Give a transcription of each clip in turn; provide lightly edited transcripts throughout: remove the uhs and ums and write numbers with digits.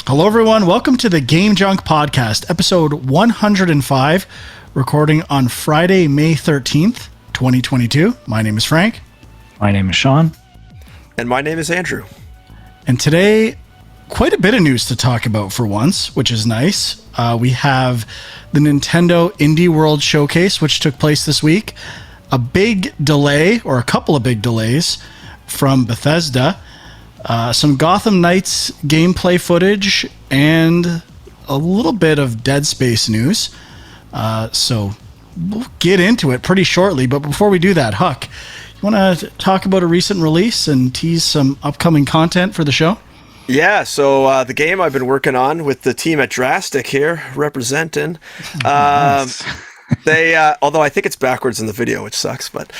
Hello, everyone. Welcome to the Game Junk Podcast, episode 105, recording on Friday, May 13th, 2022. My name is Frank. My name is Sean. And my name is Andrew. And today, quite a bit of news to talk about for once, which is nice. We have the Nintendo Indie World Showcase, which took place this week. A big delay, or a couple of big delays, from Bethesda. Some Gotham Knights gameplay footage and a little bit of Dead Space news. So we'll get into it pretty shortly. But before we do that, Huck, you want to talk about a recent release and tease some upcoming content for the show? Yeah, so the game I've been working on with the team at Drastic here, representing. Nice. They, although I think it's backwards in the video, which sucks, but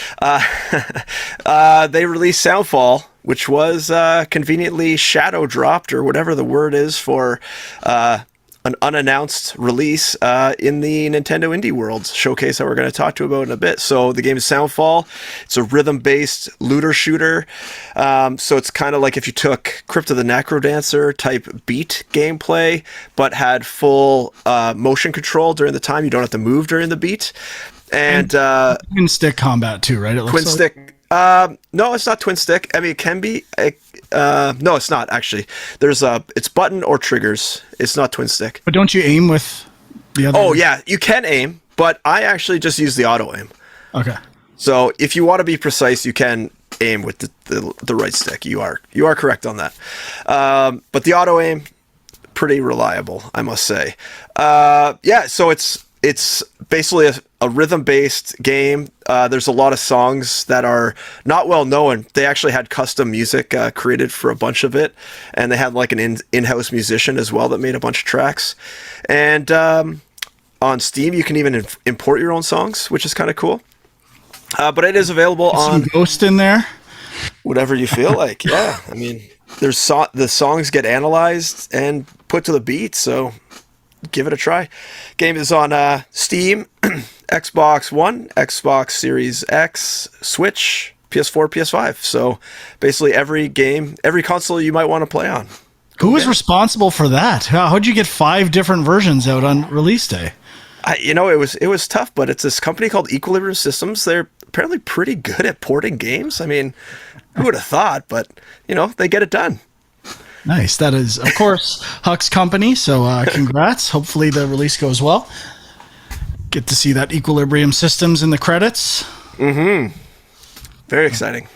they released Soundfall, which was conveniently shadow dropped, or whatever the word is for an unannounced release in the Nintendo Indie World showcase that we're going to talk to about in a bit. So the game is Soundfall. It's a rhythm-based looter shooter. So it's kind of like if you took Crypt of the Necrodancer type beat gameplay, but had full motion control during the time. You don't have to move during the beat. And twin stick combat too, right? It looks twin like. stick. No, it's not twin stick. I mean, it can be. No, it's not actually. It's button or triggers. It's not twin stick. But don't you aim with the other? Oh yeah, you can aim, but I actually just use the auto aim. Okay. So if you want to be precise, you can aim with the right stick. You are correct on that. But the auto aim, pretty reliable, I must say. Yeah, so it's basically a rhythm-based game. There's a lot of songs that are not well known. They actually had custom music created for a bunch of it, and they had like an in-house musician as well that made a bunch of tracks. And on Steam, you can even import your own songs, which is kind of cool. But it is available on Ghost in there. Whatever you feel like. Yeah, I mean, the songs get analyzed and put to the beat, so give it a try. Game is on Steam, Xbox One, Xbox Series X, Switch, PS4, PS5. So basically every console you might want to play on. Who was responsible for that? How'd you get 5 different versions out on release day? It was tough, but it's this company called Equilibrium Systems. They're apparently pretty good at porting games. I mean, who would have thought? But they get it done. Nice. That is, of course, Huck's company. So congrats. Hopefully the release goes well. Get to see that Equilibrium Systems in the credits. Mm-hmm. Very exciting.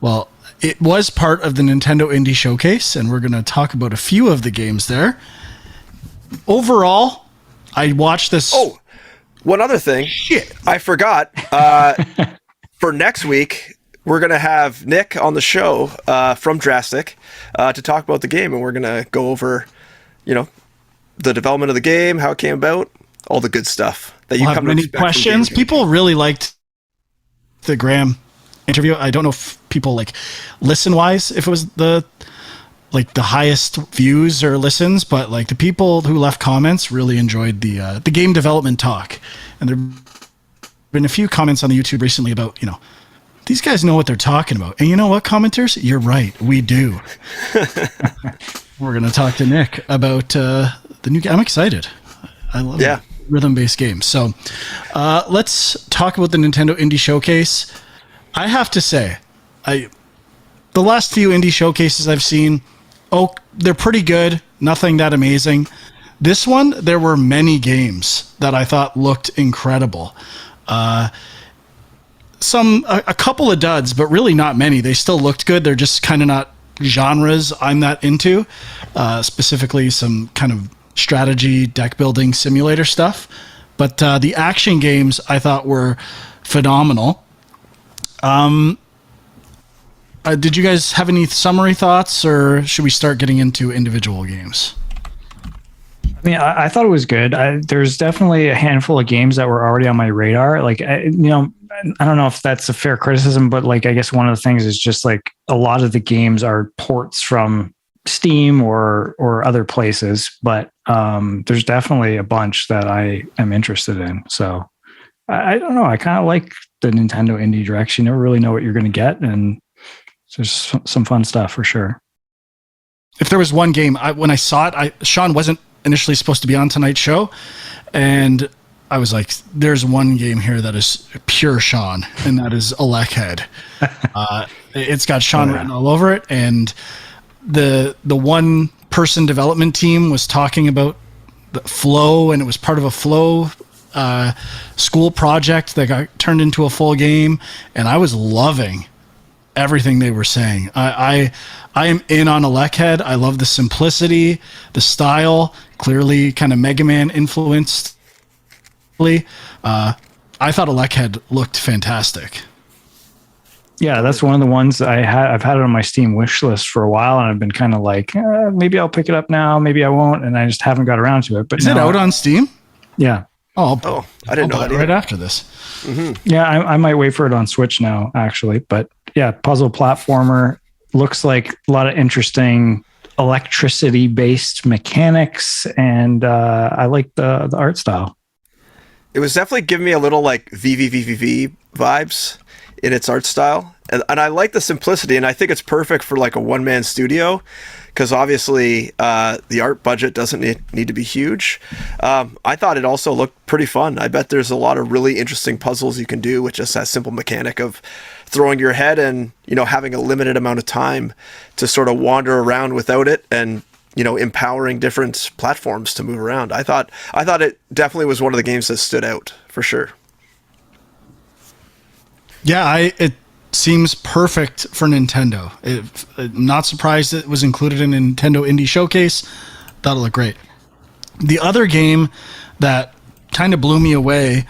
Well, it was part of the Nintendo Indie Showcase, and we're going to talk about a few of the games there. Overall, I watched this. Oh, one other thing. Shit. I forgot. For next week, we're going to have Nick on the show from Drastic to talk about the game, and we're going to go over, the development of the game, how it came about, all the good stuff that you We'll come have to many expect from questions. Game Junk. People really liked the Graham interview. I don't know if people listen-wise, if it was the highest views or listens, but the people who left comments really enjoyed the game development talk. And there've been a few comments on the YouTube recently about, these guys know what they're talking about. And you know what, commenters? You're right. We do. We're going to talk to Nick about the new game. I'm excited. I love rhythm-based games. So let's talk about the Nintendo Indie Showcase. I have to say, the last few indie showcases I've seen, they're pretty good. Nothing that amazing. This one, there were many games that I thought looked incredible. A couple of duds, but really not many. They still looked good. They're just kind of not genres I'm that into. Specifically, some kind of strategy, deck building simulator stuff. But the action games I thought were phenomenal. Did you guys have any summary thoughts, or should we start getting into individual games? I mean, I thought it was good. There's definitely a handful of games that were already on my radar. I don't know if that's a fair criticism, but I guess one of the things is just a lot of the games are ports from Steam or other places, but there's definitely a bunch that I am interested in. So I don't know. I kind of like the Nintendo Indie Direct. You never really know what you're going to get, and there's some fun stuff for sure. if there was one game, when I saw it, Sean wasn't initially supposed to be on tonight's show, and I was like, there's one game here that is pure Sean, and that is Electhead. It's got Sean written all over it, and the one person development team was talking about the Flow, and it was part of a Flow school project that got turned into a full game, and I was loving everything they were saying. I am in on Electhead. I love the simplicity, the style, clearly kind of Mega Man influenced. I thought Electhead looked fantastic. Yeah, that's one of the ones I've had it on my Steam wish list for a while, and I've been kind of like, maybe I'll pick it up now, maybe I won't, and I just haven't got around to it. But is it out on Steam? Yeah. Oh, I didn't know that right after this. Mm-hmm. Yeah, I might wait for it on Switch now, actually. But yeah, puzzle platformer, looks like a lot of interesting electricity-based mechanics, and I like the art style. It was definitely giving me a little like VVVVV vibes in its art style, and I like the simplicity, and I think it's perfect for like a one-man studio, because obviously the art budget doesn't need to be huge. I thought it also looked pretty fun. I bet there's a lot of really interesting puzzles you can do with just that simple mechanic of throwing your head and, you know, having a limited amount of time to sort of wander around without it, and, you know, empowering different platforms to move around. I thought it definitely was one of the games that stood out for sure. Yeah, it seems perfect for Nintendo. Not surprised it was included in Nintendo Indie Showcase. Thought it looked great. The other game that kind of blew me away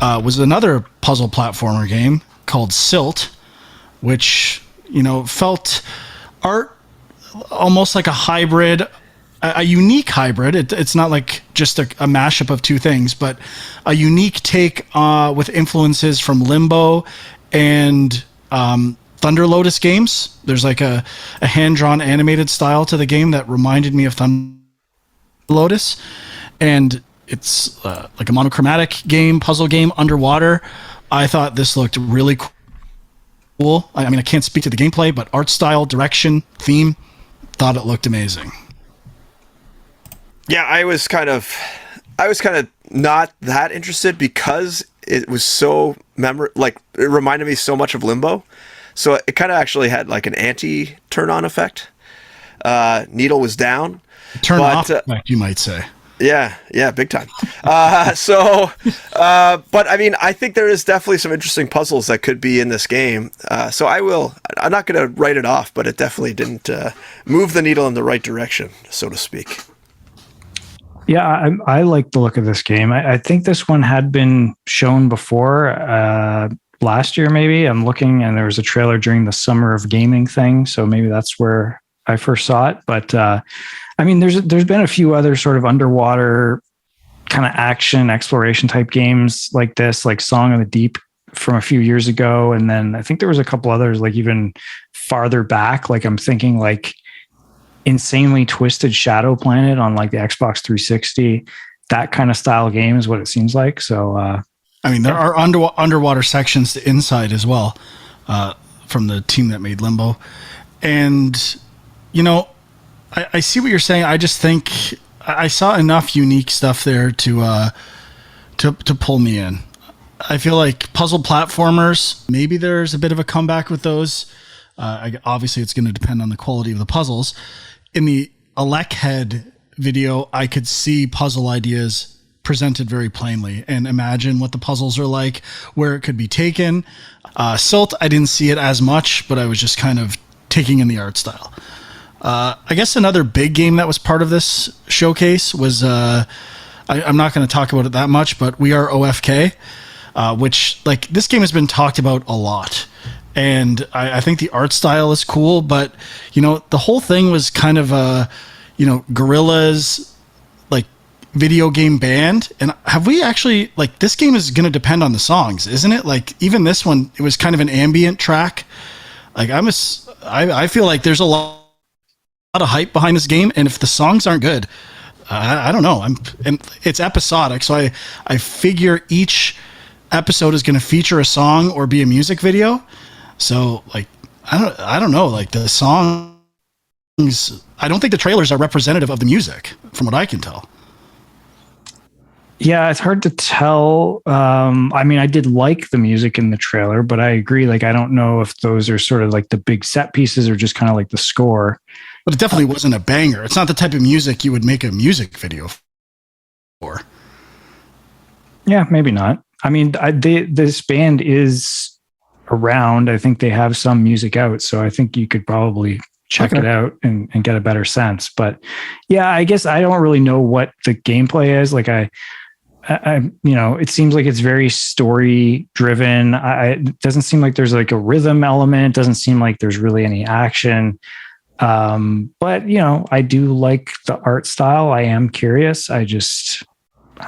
was another puzzle platformer game called Silt, which, you know, felt art almost like a hybrid, a unique hybrid. It's not like just a mashup of two things, but a unique take with influences from Limbo and Thunder Lotus games. There's like a hand-drawn animated style to the game that reminded me of Thunder Lotus, and it's like a monochromatic game, puzzle game, underwater. I thought this looked really cool. I mean, I can't speak to the gameplay, but art style, direction, theme, thought it looked amazing. Yeah, I was kind of not that interested because it was so it reminded me so much of Limbo. So it kind of actually had like an anti turn-on effect. Needle was down. Turn-off effect, you might say. Yeah, big time. But I mean, I think there is definitely some interesting puzzles that could be in this game. So I'm not going to write it off, but it definitely didn't move the needle in the right direction, so to speak. Yeah, I like the look of this game. I think this one had been shown before last year, maybe. I'm looking, and there was a trailer during the Summer of Gaming thing, so maybe that's where I first saw it. But I mean, there's been a few other sort of underwater kind of action exploration type games like this, like Song of the Deep from a few years ago, and then I think there was a couple others like even farther back. Like I'm thinking like Insanely Twisted Shadow Planet on like the Xbox 360. That kind of style game is what it seems like. So I mean, there are underwater sections to Inside as well, from the team that made Limbo. And, you know, I see what you're saying. I just think I saw enough unique stuff there to pull me in. I feel like puzzle platformers, maybe there's a bit of a comeback with those. Obviously, it's going to depend on the quality of the puzzles. In the Electhead video, I could see puzzle ideas presented very plainly and imagine what the puzzles are like, where it could be taken. Silt, I didn't see it as much, but I was just kind of taking in the art style. I guess another big game that was part of this showcase was, I'm not going to talk about it that much, but We Are OFK, which, like, this game has been talked about a lot. And I think the art style is cool, but, you know, the whole thing was kind of a, you know, Gorilla's, like, video game band. And have we actually, like, this game is going to depend on the songs, isn't it? Like, even this one, it was kind of an ambient track. Like, I feel like there's a lot of hype behind this game, and if the songs aren't good, I don't know. And it's episodic, so I figure each episode is going to feature a song or be a music video. So, like, I don't know. Like, the songs I don't think the trailers are representative of the music, from what I can tell. Yeah, it's hard to tell. I mean, I did like the music in the trailer, but I agree. Like, I don't know if those are sort of like the big set pieces or just kind of like the score. But it definitely wasn't a banger. It's not the type of music you would make a music video for. Yeah, maybe not. I mean, this band is around. I think they have some music out, so I think you could probably check it out and get a better sense. But yeah, I guess I don't really know what the gameplay is. Like I it seems like it's very story driven. It doesn't seem like there's like a rhythm element. It doesn't seem like there's really any action. But I do like the art style. I am curious. I'm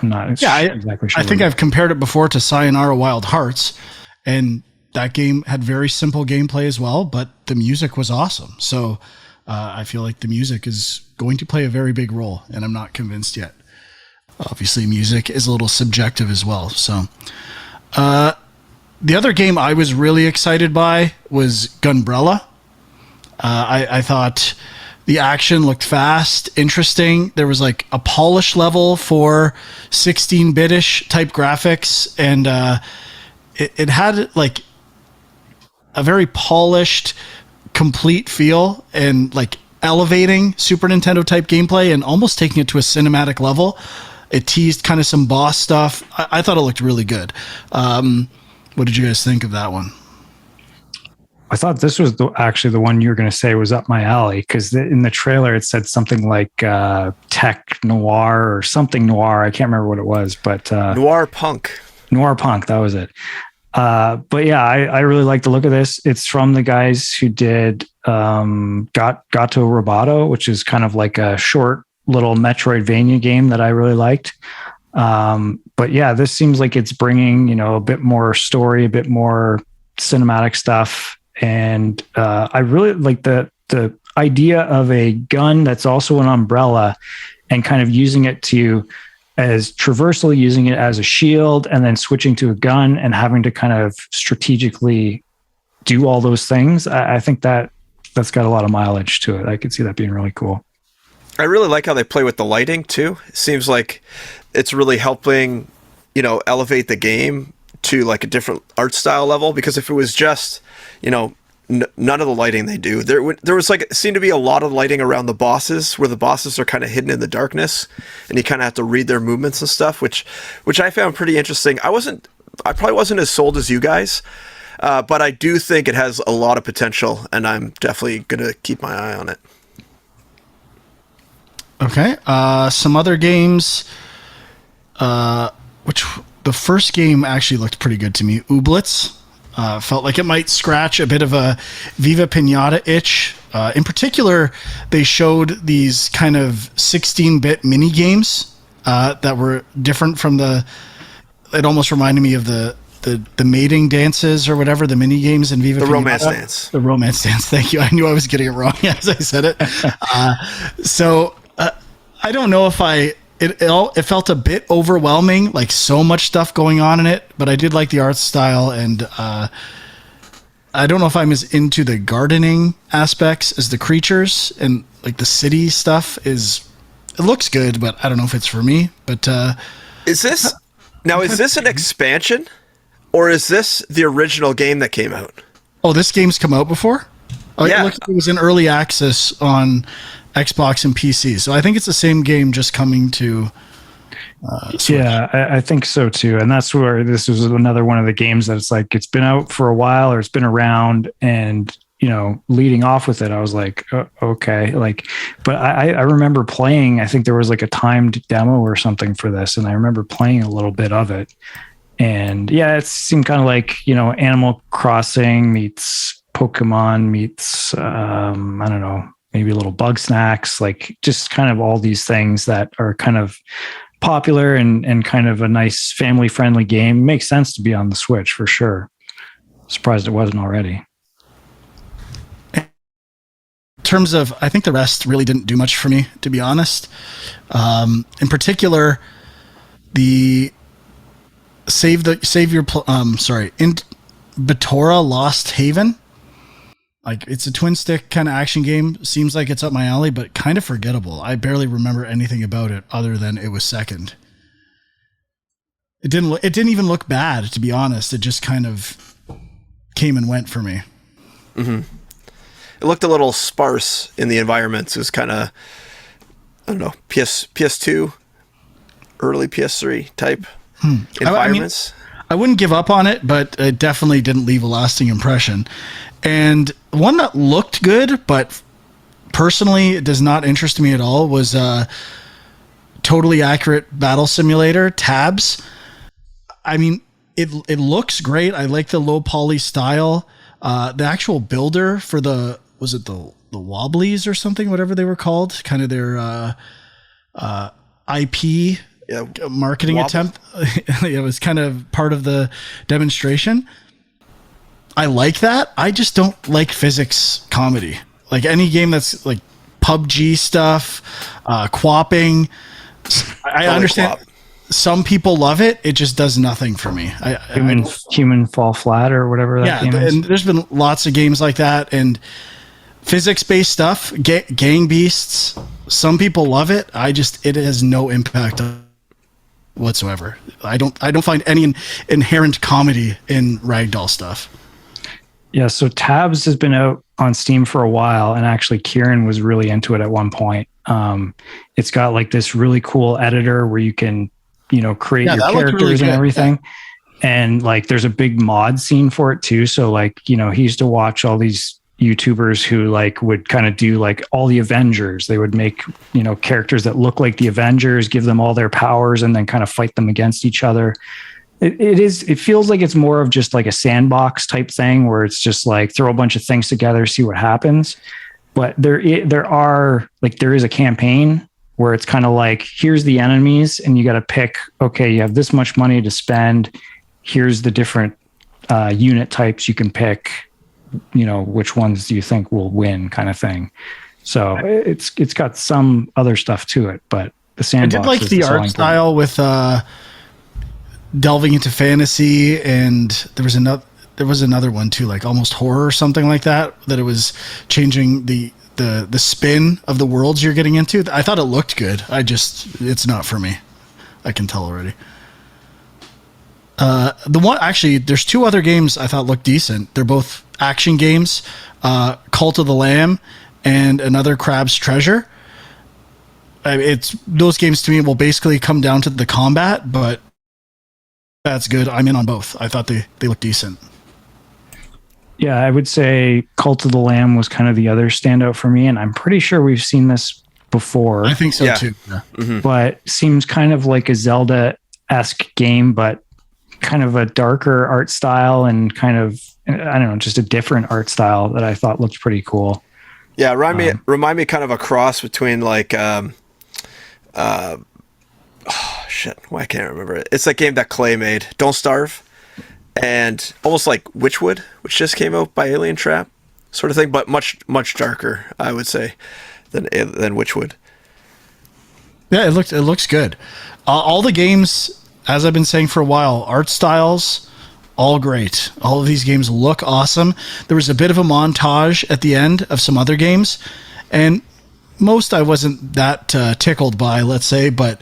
not exactly sure. I think I've compared it before to Sayonara Wild Hearts, and that game had very simple gameplay as well, but the music was awesome. So I feel like the music is going to play a very big role, and I'm not convinced yet. Obviously, music is a little subjective as well. So the other game I was really excited by was Gunbrella. I thought the action looked fast, interesting. There was like a polish level for 16-bit-ish type graphics, and it had like a very polished, complete feel, and like elevating Super Nintendo type gameplay and almost taking it to a cinematic level. It teased kind of some boss stuff. I thought it looked really good. What did you guys think of that one? I thought this was actually the one you were going to say was up my alley, because in the trailer it said something like tech noir or something noir. I can't remember what it was, but Noir punk, that was it. But yeah, I really like the look of this. It's from the guys who did Gato Roboto, which is kind of like a short little Metroidvania game that I really liked. But yeah, this seems like it's bringing, a bit more story, a bit more cinematic stuff. And I really like the idea of a gun that's also an umbrella, and kind of using it as traversal, using it as a shield, and then switching to a gun and having to kind of strategically do all those things. I think that's got a lot of mileage to it. I could see that being really cool. I really like how they play with the lighting too. It seems like it's really helping, elevate the game to like a different art style level. Because if it was just, none of the lighting they do, there was like, it seemed to be a lot of lighting around the bosses, where the bosses are kind of hidden in the darkness, and you kind of have to read their movements and stuff, which I found pretty interesting. I probably wasn't as sold as you guys, but I do think it has a lot of potential, and I'm definitely going to keep my eye on it. Okay. Some other games, which the first game actually looked pretty good to me. Ooblets. Felt like it might scratch a bit of a Viva Pinata itch. In particular, they showed these kind of 16-bit mini games that were different from it almost reminded me of the mating dances or whatever, the mini games in Viva Pinata. Romance dance. The romance dance. Thank you. I knew I was getting it wrong as I said it. So I don't know if it felt a bit overwhelming, like so much stuff going on in it, but I did like the art style, and I don't know if I'm as into the gardening aspects as the creatures, and like the city stuff it looks good, but I don't know if it's for me. But is this an expansion, or is this the original game that came out? Oh, this game's come out before? Oh, yeah. It was in early access on Xbox and PC, so I think it's the same game just coming to Switch. Yeah, I think so too. And that's where this was another one of the games that it's like it's been out for a while, or it's been around, and leading off with it, I was like, oh, okay, like, but I remember playing. I think there was like a timed demo or something for this, and I remember playing a little bit of it. And yeah, it seemed kind of like Animal Crossing meets Pokemon meets I don't know, maybe a little Bug Snacks, like just kind of all these things that are kind of popular and kind of a nice family friendly game. Makes sense to be on the Switch for sure. Surprised it wasn't already. In terms of, I think the rest really didn't do much for me, to be honest. In particular, the in Batora Lost Haven. Like, it's a twin stick kind of action game. Seems like it's up my alley, but kind of forgettable. I barely remember anything about it other than it was second. It didn't even look bad, to be honest. It just kind of came and went for me. Mm-hmm. It looked a little sparse in the environments. It was kind of, I don't know, PS2, early PS3 type environments. I wouldn't give up on it, but it definitely didn't leave a lasting impression. And one that looked good, but personally it does not interest me at all, was Totally Accurate Battle Simulator, Tabs. I mean, it looks great. I like the low poly style. The actual builder for the Wobblies or something, whatever they were called, kind of their IP marketing attempt. It was kind of part of the demonstration. I like that. I just don't like physics comedy. Like any game that's like PUBG stuff, quapping. I understand. Some people love it. It just does nothing for me. Human Fall Flat or whatever that game is. And there's been lots of games like that, and physics-based stuff, Gang Beasts. Some people love it. It has no impact whatsoever. I don't find any inherent comedy in ragdoll stuff. Yeah, so Tabs has been out on Steam for a while, and actually Kieran was really into it at one point. It's got like this really cool editor where you can, create your characters really and everything. Yeah. And like there's a big mod scene for it too. So like, he used to watch all these YouTubers who like would kind of do like all the Avengers. They would make, characters that look like the Avengers, give them all their powers, and then kind of fight them against each other. It feels like it's more of just like a sandbox type thing where it's just like throw a bunch of things together, see what happens. But there is a campaign where it's kind of like, here's the enemies and you got to pick, okay, you have this much money to spend. Here's the different unit types you can pick, which ones do you think will win, kind of thing. So it's got some other stuff to it, but the sandbox. I did like the art style with delving into fantasy, and there was another one too, like almost horror or something like that it was changing the spin of the worlds you're getting into. I thought it looked good. It's not for me. I can tell already. There's two other games I thought looked decent. They're both action games, Cult of the Lamb and another Crab's Treasure. Those games to me will basically come down to the combat, but that's good. I'm in on both. I thought they looked decent. Yeah, I would say Cult of the Lamb was kind of the other standout for me, and I'm pretty sure we've seen this before. I think so too. Yeah. Mm-hmm. But seems kind of like a Zelda-esque game, but kind of a darker art style and kind of, I don't know, just a different art style that I thought looked pretty cool. Yeah, remind me kind of a cross between like why can't I remember it? It's that game that Clay made, Don't Starve, and almost like Witchwood, which just came out by Alien Trap, sort of thing, but much darker, I would say, than Witchwood. Yeah, it looks good. All the games, as I've been saying for a while, art styles, all great. All of these games look awesome. There was a bit of a montage at the end of some other games, and most I wasn't that tickled by, let's say, but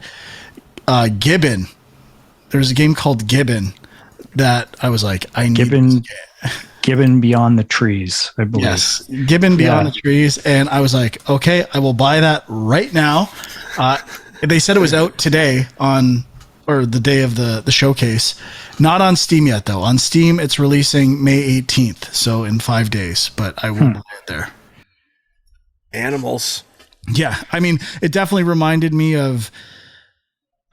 Gibbon. There's a game called Gibbon that I was like, I need Gibbon Beyond the Trees, I believe. Yes, Gibbon Beyond the Trees, and I was like, okay, I will buy that right now. They said it was out today or the day of the showcase. Not on Steam yet, though. On Steam, it's releasing May 18th, so in 5 days, but I will buy it there. Animals. Yeah, I mean, it definitely reminded me of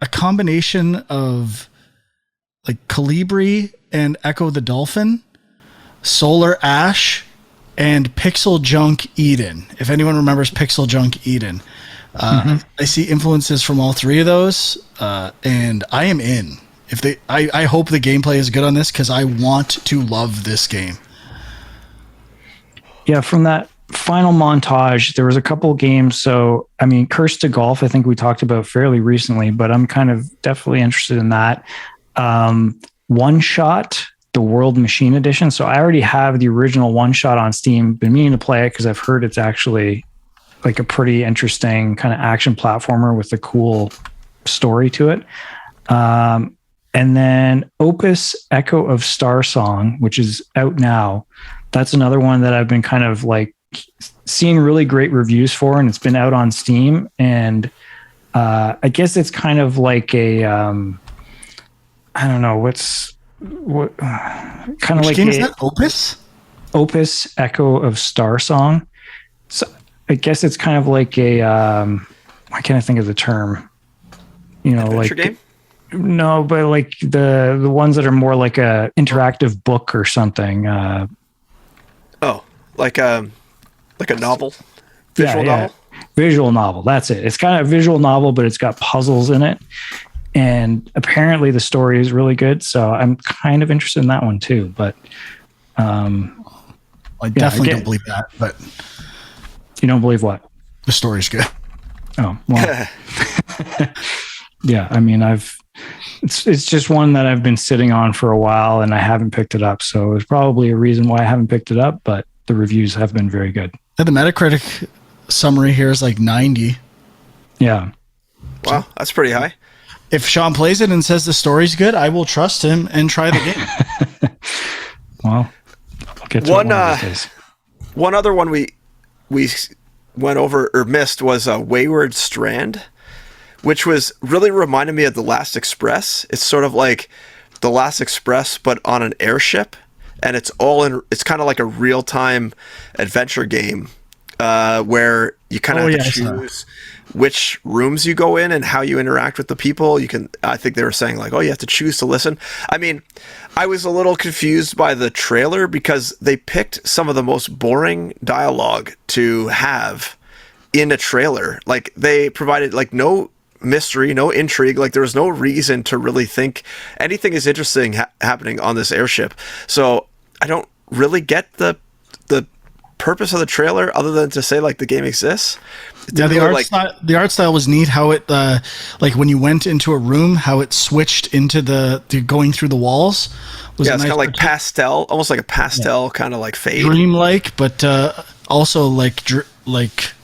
a combination of like Colibri and Echo the Dolphin, Solar Ash, and Pixel Junk Eden. If anyone remembers Pixel Junk Eden, I see influences from all three of those, and I am in. I hope the gameplay is good on this because I want to love this game. Yeah, from that final montage, there was a couple games. So, I mean, Curse to Golf, I think we talked about fairly recently, but I'm kind of definitely interested in that. One Shot the World Machine Edition. So I already have the original one shot on Steam. Been meaning to play it because I've heard it's actually like a pretty interesting kind of action platformer with a cool story to it. And then Opus Echo of Star Song, which is out now. That's another one that I've been kind of like seeing really great reviews for, and it's been out on Steam. And I guess it's kind of like a, I don't know, what kind of like game is that? Opus Echo of Star Song. So I guess it's kind of like a, why can't I think of the term? You know, adventure like game? No, but like the ones that are more like a interactive book or something. Like a novel, visual novel. Visual novel. That's it. It's kind of a visual novel, but it's got puzzles in it, and apparently the story is really good. So I'm kind of interested in that one too. But I definitely don't believe that. But you don't believe what? The story's good. Oh well. Yeah, I mean, it's just one that I've been sitting on for a while and I haven't picked it up. So there's probably a reason why I haven't picked it up, but the reviews have been very good. And the Metacritic summary here is like 90. Yeah. Wow, that's pretty high. If Sean plays it and says the story's good, I will trust him and try the game. Well, I'll get to one of these days. One other one we went over or missed was Wayward Strand, which was really reminded me of The Last Express. It's sort of like The Last Express, but on an airship, and it's kind of like a real-time adventure game where you kind of have to choose which rooms you go in and how you interact with the people. I think they were saying like, oh, you have to choose to listen. I mean, I was a little confused by the trailer because they picked some of the most boring dialogue to have in a trailer. Like they provided like no mystery, no intrigue. Like there was no reason to really think anything is interesting happening on this airship. So I don't really get the purpose of the trailer other than to say like the game exists. Yeah, the art style was neat. How it like when you went into a room, how it switched into the going through the walls. It's kind of like pastel, almost like a pastel kind of like fade, dreamlike, but also like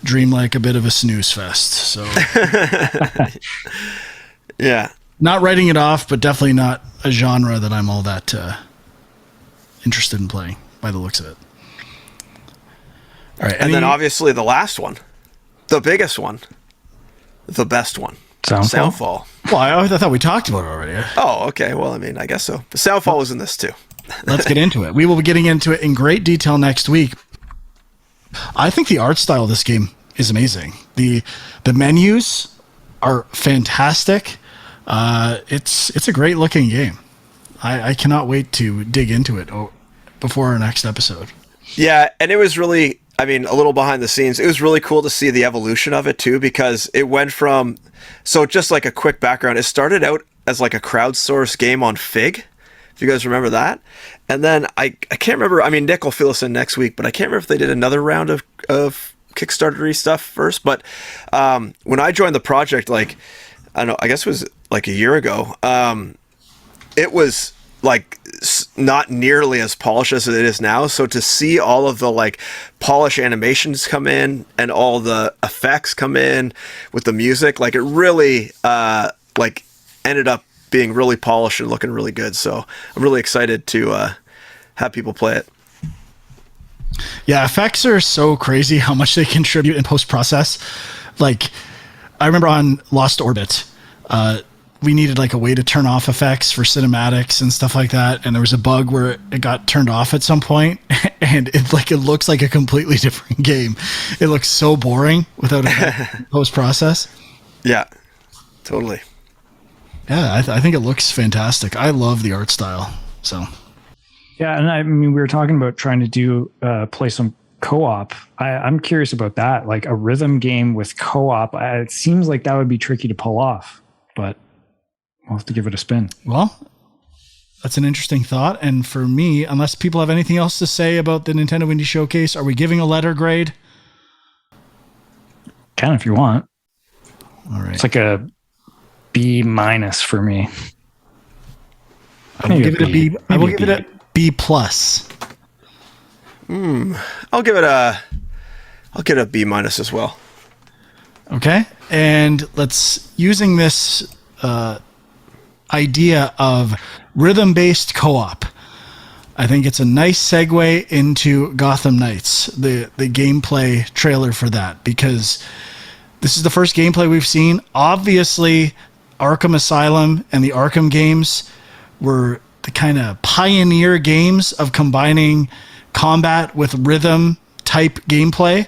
dreamlike, a bit of a snooze fest. So yeah, not writing it off, but definitely not a genre that I'm all that interested in playing by the looks of it. All right, and then obviously the last one, the biggest one, the best one, Soundfall. Well, I thought we talked about it already. Oh, okay. Well, I mean, I guess so. The Soundfall was in this too. Let's get into it. We will be getting into it in great detail next week. I think the art style of this game is amazing. The menus are fantastic. It's a great looking game. I cannot wait to dig into it before our next episode. Yeah, and it was really, I mean, a little behind the scenes. It was really cool to see the evolution of it too, because it went from, so just like a quick background, it started out as like a crowdsourced game on Fig, if you guys remember that. And then I can't remember, I mean, Nick will fill us in next week, but I can't remember if they did another round of Kickstarter-y stuff first. But when I joined the project, like, I don't know, I guess it was like a year ago, it was like not nearly as polished as it is now. So to see all of the like polish animations come in and all the effects come in with the music, like it really like ended up being really polished and looking really good. So I'm really excited to have people play it. Yeah, effects are so crazy how much they contribute in post-process. Like, I remember on Lost Orbit, we needed like a way to turn off effects for cinematics and stuff like that, and there was a bug where it got turned off at some point, and it looks like a completely different game. It looks so boring without a post-process. Yeah, totally. Yeah, I think it looks fantastic. I love the art style. So yeah, and I mean, we were talking about trying to do play some co-op. I'm curious about that, like a rhythm game with co-op. It seems like that would be tricky to pull off, but we'll have to give it a spin. Well, that's an interesting thought. And for me, unless people have anything else to say about the Nintendo Indie Showcase, are we giving a letter grade? Can if you want. All right. It's like a B- for me. I will give it a B. I will give it a B plus. I'll give it a B minus as well. Okay, and let's using this idea of rhythm-based co-op. I think it's a nice segue into Gotham Knights, the gameplay trailer for that, because this is the first gameplay we've seen. Obviously, Arkham Asylum and the Arkham games were the kind of pioneer games of combining combat with rhythm type gameplay,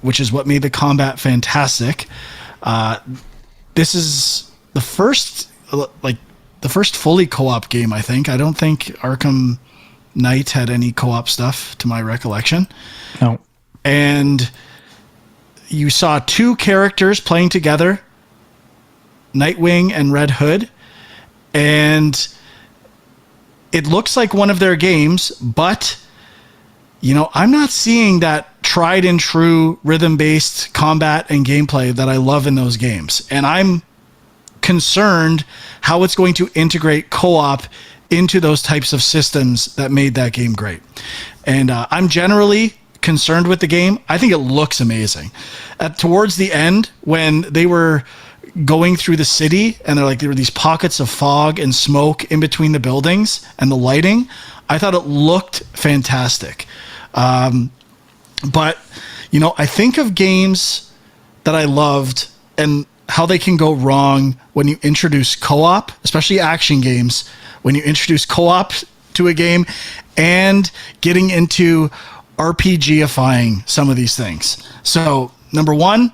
which is what made the combat fantastic. This is the first fully co-op game, I think. I don't think Arkham Knight had any co-op stuff to my recollection. No. And you saw two characters playing together, Nightwing and Red Hood, and it looks like one of their games, but I'm not seeing that tried and true rhythm-based combat and gameplay that I love in those games. And I'm concerned how it's going to integrate co-op into those types of systems that made that game great. And I'm generally concerned with the game. I think it looks amazing. Towards the end, when they were going through the city and there were these pockets of fog and smoke in between the buildings and the lighting, I thought it looked fantastic. But I think of games that I loved and how they can go wrong when you introduce co-op, especially action games, when you introduce co-op to a game and getting into RPGifying some of these things. So, number one,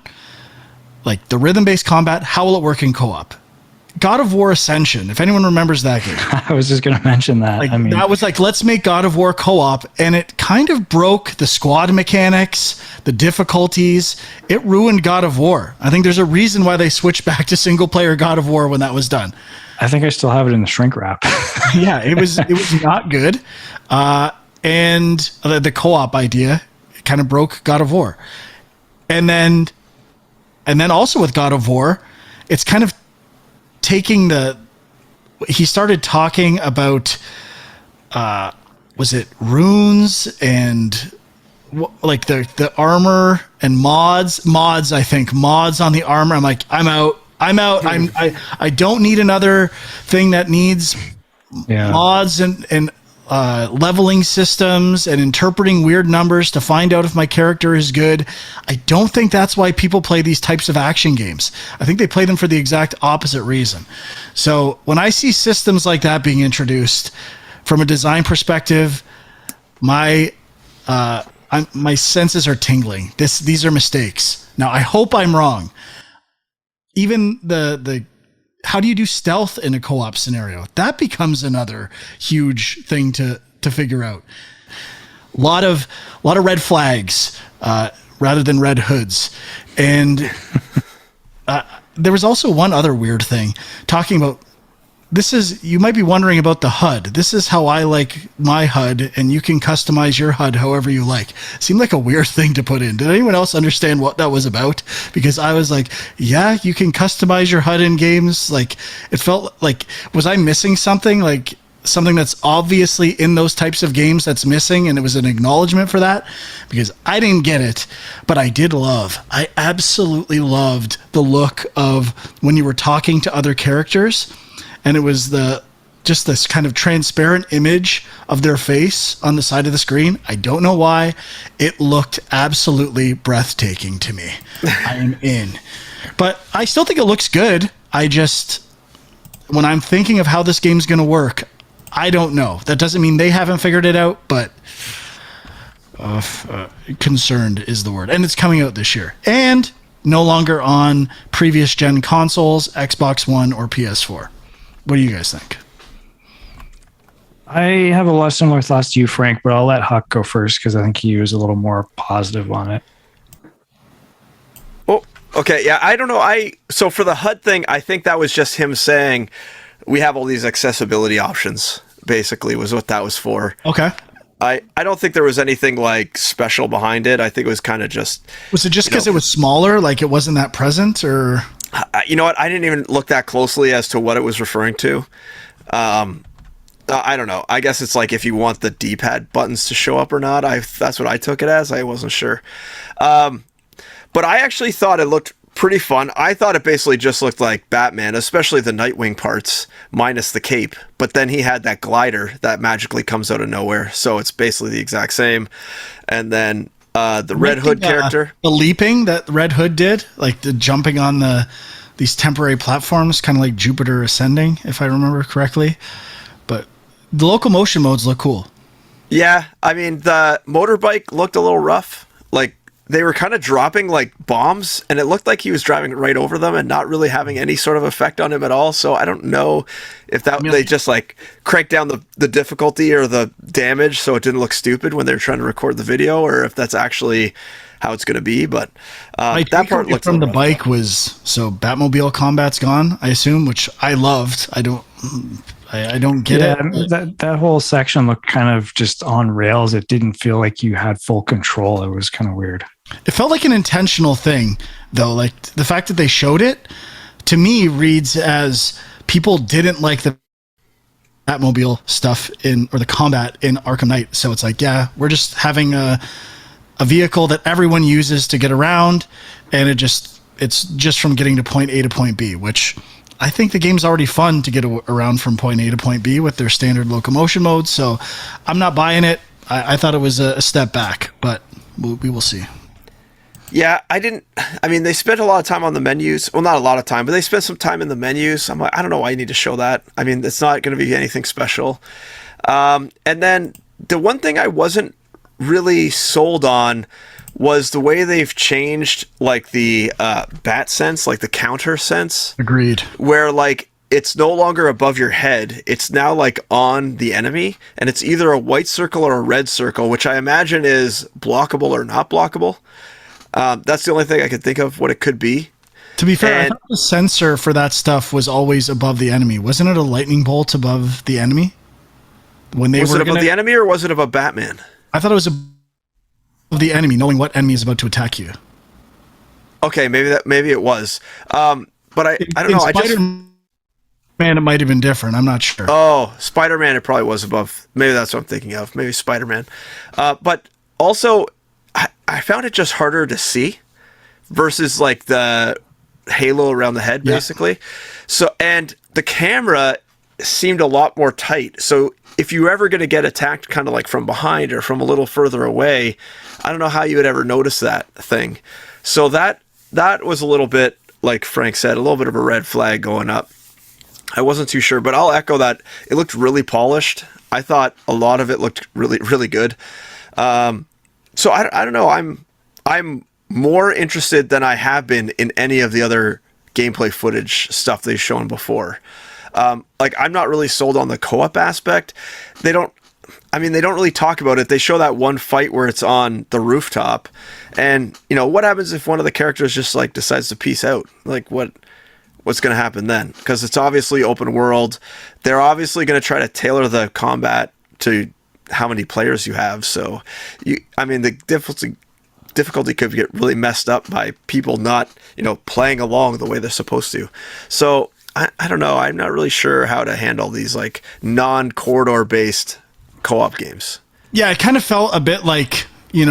like the rhythm-based combat, how will it work in co-op? God of War Ascension, if anyone remembers that game. I was just going to mention that. That was let's make God of War co-op, and it kind of broke the squad mechanics, the difficulties. It ruined God of War. I think there's a reason why they switched back to single-player God of War when that was done. I think I still have it in the shrink wrap. Yeah, it was not good. And the co-op idea kind of broke God of War. And then also with God of War, it's kind of taking he started talking about was it runes and like the armor and mods, I think mods on the armor. I'm like, I'm out. I don't need another thing that needs mods and leveling systems and interpreting weird numbers to find out if my character is good. I don't think that's why people play these types of action games. I think they play them for the exact opposite reason. So when I see systems like that being introduced from a design perspective, my senses are tingling. These are mistakes. Now I hope I'm wrong. Even the how do you do stealth in a co-op scenario? That becomes another huge thing to figure out. A lot of red flags rather than red hoods. And there was also one other weird thing talking about you might be wondering about the HUD. This is how I like my HUD, and you can customize your HUD however you like. Seemed like a weird thing to put in. Did anyone else understand what that was about? Because I was like, yeah, you can customize your HUD in games. Like, it felt like, was I missing something? Like, something that's obviously in those types of games that's missing, and it was an acknowledgement for that? Because I didn't get it, but I absolutely loved the look of when you were talking to other characters. And it was just this kind of transparent image of their face on the side of the screen. I don't know why. It looked absolutely breathtaking to me. I am in. But I still think it looks good. When I'm thinking of how this game's going to work, I don't know. That doesn't mean they haven't figured it out, but concerned is the word. And it's coming out this year. And no longer on previous gen consoles, Xbox One or PS4. What do you guys think? I have a lot of similar thoughts to you, Frank, but I'll let Huck go first because I think he was a little more positive on it. Oh, okay. Yeah, I don't know. So for the HUD thing, I think that was just him saying we have all these accessibility options, basically, was what that was for. Okay. I don't think there was anything like special behind it. I think it was kind of just... Was it just because it was smaller, like it wasn't that present, or... You know what? I didn't even look that closely as to what it was referring to. I don't know. I guess it's like if you want the D-pad buttons to show up or not. That's what I took it as. I wasn't sure. But I actually thought it looked pretty fun. I thought it basically just looked like Batman, especially the Nightwing parts, minus the cape. But then he had that glider that magically comes out of nowhere. So it's basically the exact same. And then the Red Hood character. The leaping that Red Hood did, like the jumping on these temporary platforms, kind of like Jupiter Ascending, if I remember correctly. But the locomotion modes look cool. Yeah, I mean, the motorbike looked a little rough. Like, they were kind of dropping like bombs, and it looked like he was driving right over them and not really having any sort of effect on him at all. So I don't know if they just like cranked down the difficulty or the damage so it didn't look stupid when they were trying to record the video, or if that's actually how it's going to be. But that part looked from the bike was so Batmobile combat's gone, I assume, which I loved. I don't get it. That whole section looked kind of just on rails. It didn't feel like you had full control. It was kind of weird. It felt like an intentional thing, though. Like the fact that they showed it, to me, reads as people didn't like the Batmobile stuff or the combat in Arkham Knight. So it's like, yeah, we're just having a vehicle that everyone uses to get around, and it's just from getting to point A to point B, which I think the game's already fun to get around from point A to point B with their standard locomotion modes. So I'm not buying it. I thought it was a step back, but we will see. Yeah, I mean, they spent a lot of time on the menus. Well, not a lot of time, but they spent some time in the menus. I'm like, I don't know why you need to show that. I mean, it's not going to be anything special. And then the one thing I wasn't really sold on was the way they've changed like the bat sense, like the counter sense. Agreed. Where like it's no longer above your head. It's now like on the enemy, and it's either a white circle or a red circle, which I imagine is blockable or not blockable. That's the only thing I could think of what it could be. To be fair, I thought the sensor for that stuff was always above the enemy. Wasn't it a lightning bolt above the enemy? Was it above the enemy, or was it above Batman? I thought it was above the enemy, knowing what enemy is about to attack you. Okay, maybe it was. But I don't know. Spider-Man, it might have been different. I'm not sure. Oh, Spider-Man, it probably was above. Maybe that's what I'm thinking of. Maybe Spider-Man. But also, I found it just harder to see versus like the halo around the head, basically. So, and the camera seemed a lot more tight. So if you were ever going to get attacked kind of like from behind or from a little further away, I don't know how you would ever notice that thing. So that was a little bit, like Frank said, a little bit of a red flag going up. I wasn't too sure, but I'll echo that. It looked really polished. I thought a lot of it looked really, really good. So I don't know. I'm more interested than I have been in any of the other gameplay footage stuff they've shown before. Like, I'm not really sold on the co-op aspect. They don't really talk about it. They show that one fight where it's on the rooftop, and what happens if one of the characters just like decides to peace out? Like, what's going to happen then? Because it's obviously open world. They're obviously going to try to tailor the combat to how many players you have. So the difficulty could get really messed up by people not playing along the way they're supposed to. So I don't know. I'm not really sure how to handle these like non-corridor based co-op games. Yeah, it kind of felt a bit like,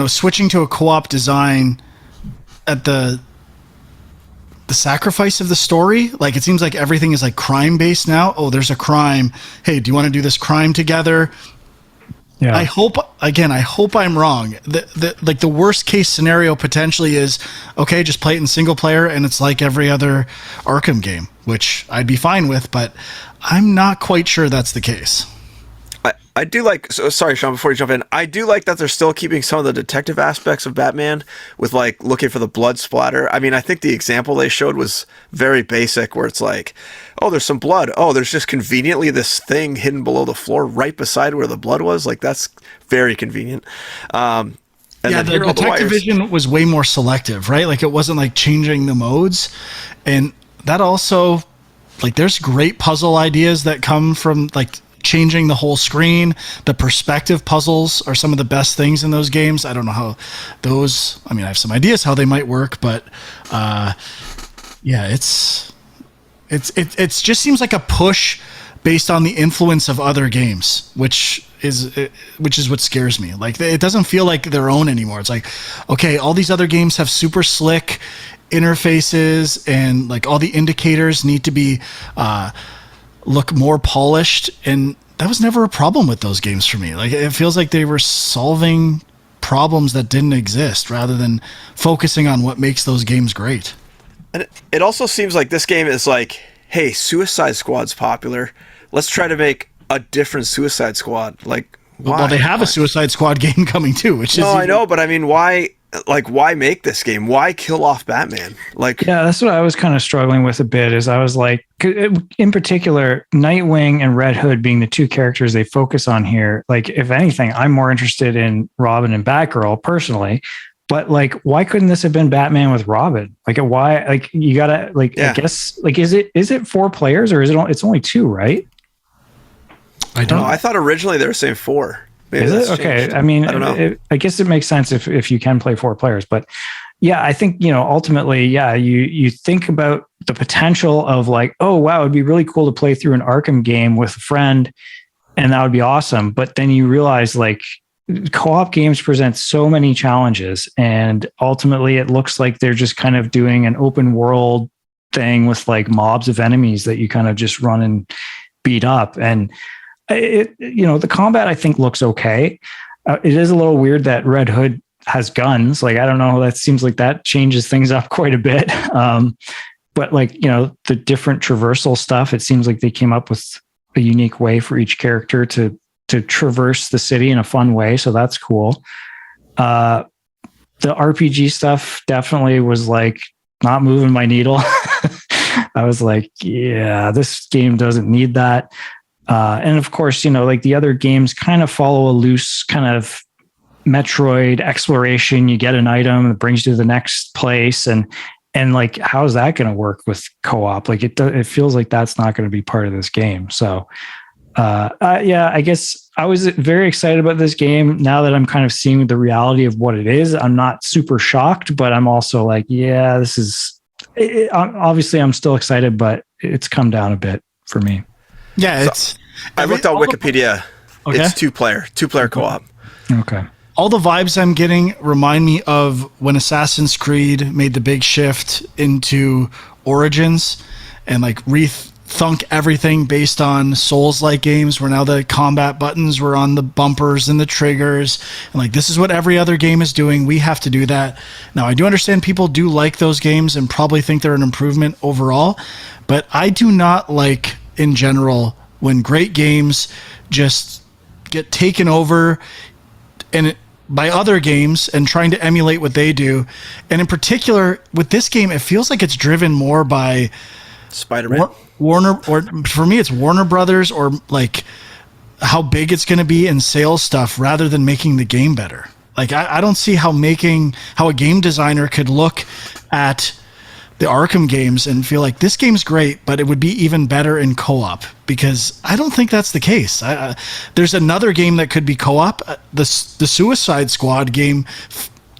switching to a co-op design at the sacrifice of the story. Like, it seems like everything is like crime based now. Oh, there's a crime. Hey, do you want to do this crime together? Yeah. I hope I'm wrong. The worst case scenario potentially is, okay, just play it in single player and it's like every other Arkham game, which I'd be fine with, but I'm not quite sure that's the case. I do like, so sorry, Sean, before you jump in, I do like that they're still keeping some of the detective aspects of Batman with like looking for the blood splatter. I mean, I think the example they showed was very basic, where it's like, oh, there's some blood. Oh, there's just conveniently this thing hidden below the floor right beside where the blood was. Like, that's very convenient. And the detective vision was way more selective, right? Like, it wasn't like changing the modes. And that also, like, there's great puzzle ideas that come from like changing the whole screen. The perspective puzzles are some of the best things in those games. I don't know how those, I have some ideas how they might work, but it just seems like a push based on the influence of other games, which is what scares me. Like, it doesn't feel like their own anymore. It's like, okay, all these other games have super slick interfaces, and like all the indicators need to be look more polished, and that was never a problem with those games for me. Like, it feels like they were solving problems that didn't exist rather than focusing on what makes those games great. And it also seems like this game is like, hey, Suicide Squad's popular. Let's try to make a different Suicide Squad. Like, why? Well, they have a Suicide Squad game coming too, which is... No, I know, but I mean, why... Like, why make this game? Why kill off Batman? Like, yeah, that's what I was kind of struggling with a bit. Is I was like, in particular, Nightwing and Red Hood being the two characters they focus on here. Like, if anything, I'm more interested in Robin and Batgirl personally. But like, why couldn't this have been Batman with Robin? Like, why? Like, you gotta like. Yeah. I guess like, is it 4 players or is it? It's only 2, right? I don't know. I thought originally they were saying 4. Maybe is it okay? Changed. I mean, I don't know. I guess it makes sense if you can play 4 players, but yeah, I think, ultimately, yeah, you think about the potential of like, oh wow, it'd be really cool to play through an Arkham game with a friend, and that would be awesome. But then you realize like co-op games present so many challenges, and ultimately it looks like they're just kind of doing an open world thing with like mobs of enemies that you kind of just run and beat up. And the combat I think looks okay. It is a little weird that Red Hood has guns. Like, I don't know. That seems like that changes things up quite a bit. But like, the different traversal stuff, it seems like they came up with a unique way for each character to traverse the city in a fun way. So that's cool. The RPG stuff definitely was like not moving my needle. I was like, yeah, this game doesn't need that. And of course, like the other games kind of follow a loose kind of Metroid exploration. You get an item that brings you to the next place. And like, how's that going to work with co-op? Like it feels like that's not going to be part of this game. So, yeah, I guess I was very excited about this game. Now that I'm kind of seeing the reality of what it is, I'm not super shocked, but I'm also like, yeah, this is obviously I'm still excited, but it's come down a bit for me. Yeah, I looked on Wikipedia. Okay. It's 2-player co-op. Okay. All the vibes I'm getting remind me of when Assassin's Creed made the big shift into Origins and like rethunk everything based on Souls-like games, where now the combat buttons were on the bumpers and the triggers, and like, this is what every other game is doing. We have to do that. Now, I do understand people do like those games and probably think they're an improvement overall, but I do not like, in general, when great games just get taken over by other games and trying to emulate what they do. And in particular, with this game, it feels like it's driven more by Spider-Man, Warner, or for me, it's Warner Brothers, or like how big it's going to be in sales stuff, rather than making the game better. Like, I don't see how a game designer could look at the Arkham games and feel like this game's great, but it would be even better in co-op, because I don't think that's the case. There's another game that could be co-op, the Suicide Squad game.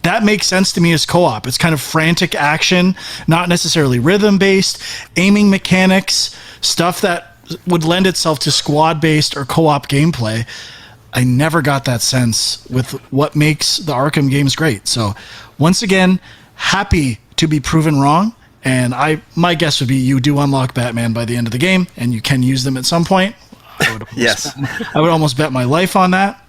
That makes sense to me as co-op. It's kind of frantic action, not necessarily rhythm-based, aiming mechanics, stuff that would lend itself to squad-based or co-op gameplay. I never got that sense with what makes the Arkham games great. So, once again, happy to be proven wrong. And my guess would be you do unlock Batman by the end of the game, and you can use them at some point. Yes. I would almost bet my life on that.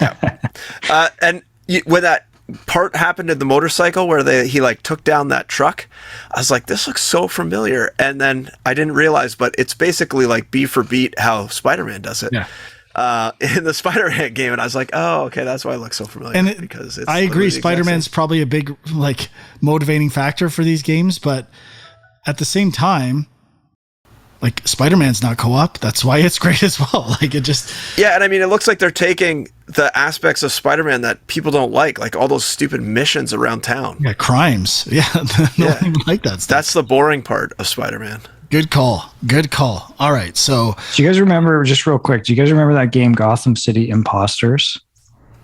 Yeah. And when that part happened in the motorcycle where he like took down that truck, I was like, this looks so familiar. And then I didn't realize, but it's basically like beat for beat how Spider-Man does it. Yeah. In the Spider-Man game, and I was like, "Oh, okay, that's why it looks so familiar." And because I agree, Spider-Man's probably a big like motivating factor for these games, but at the same time, like, Spider-Man's not co-op. That's why it's great as well. Like, it just and I mean, it looks like they're taking the aspects of Spider-Man that people don't like all those stupid missions around town. Yeah, crimes. Yeah, don't even like that stuff. That's the boring part of Spider-Man. Good call. All right, so do you guys remember, just real quick, do you guys remember that game Gotham City Imposters?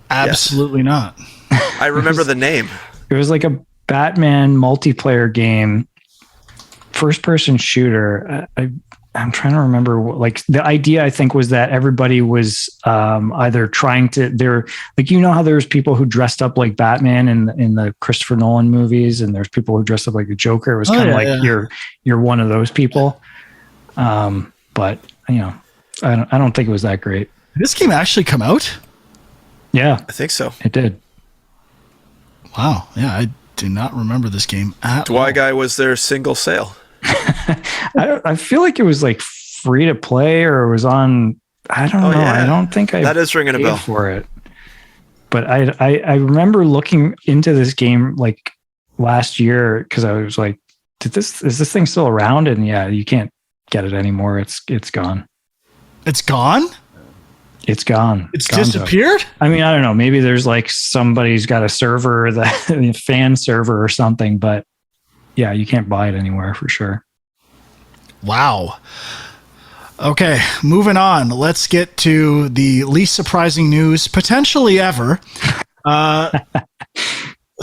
Absolutely not. I remember the name. It was like a Batman multiplayer game, first-person shooter. I'm trying to remember. Like the idea, I think, was that everybody was either trying to. They're like, you know how there's people who dressed up like Batman in the Christopher Nolan movies, and there's people who dressed up like the Joker. It was kind of like you're one of those people. But you know, I don't think it was that great. Did this game actually come out? Yeah, I think so. it did. Wow. Yeah, I do not remember this game at all. Guy was their single sale. I feel like it was like free to play, or it was on. I don't know. Yeah. I don't think that is ringing a paid bell for it. But I remember looking into this game like last year because I was like, is this thing still around? And yeah, you can't get it anymore. It's gone. It's gone? It's gone. It's disappeared? I mean, I don't know. Maybe there's like somebody's got a server, a fan server or something, but yeah, you can't buy it anywhere for sure. Wow. Okay, moving on. Let's get to the least surprising news potentially ever.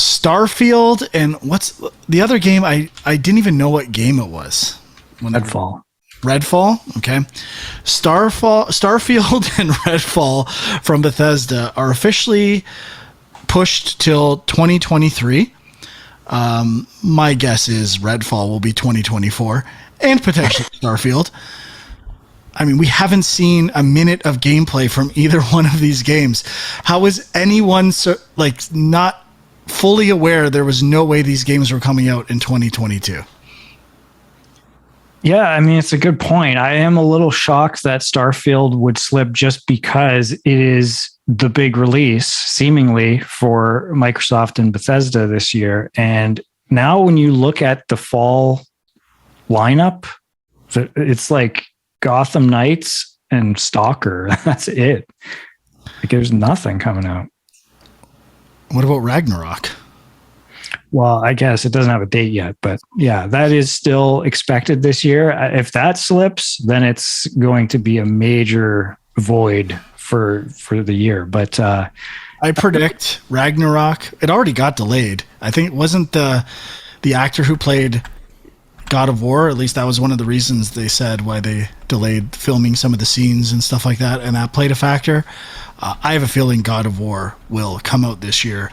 Starfield and what's the other game? I didn't even know what game it was. Redfall. Redfall? Okay. Starfield and Redfall from Bethesda are officially pushed till 2023. My guess is Redfall will be 2024 and potentially Starfield. I mean, we haven't seen a minute of gameplay from either one of these games. How is anyone not fully aware there was no way these games were coming out in 2022? Yeah, I mean, it's a good point. I am a little shocked that Starfield would slip just because it is the big release, seemingly, for Microsoft and Bethesda this year. And now when you look at the fall lineup, it's like Gotham Knights and Stalker. That's it. Like, there's nothing coming out. What about Ragnarok? Well, I guess it doesn't have a date yet, but yeah, that is still expected this year. If that slips, then it's going to be a major void for the year. But I predict Ragnarok. It already got delayed. I think it wasn't the actor who played God of War. At least that was one of the reasons they said why they delayed filming some of the scenes and stuff like that, and that played a factor. I have a feeling God of War will come out this year.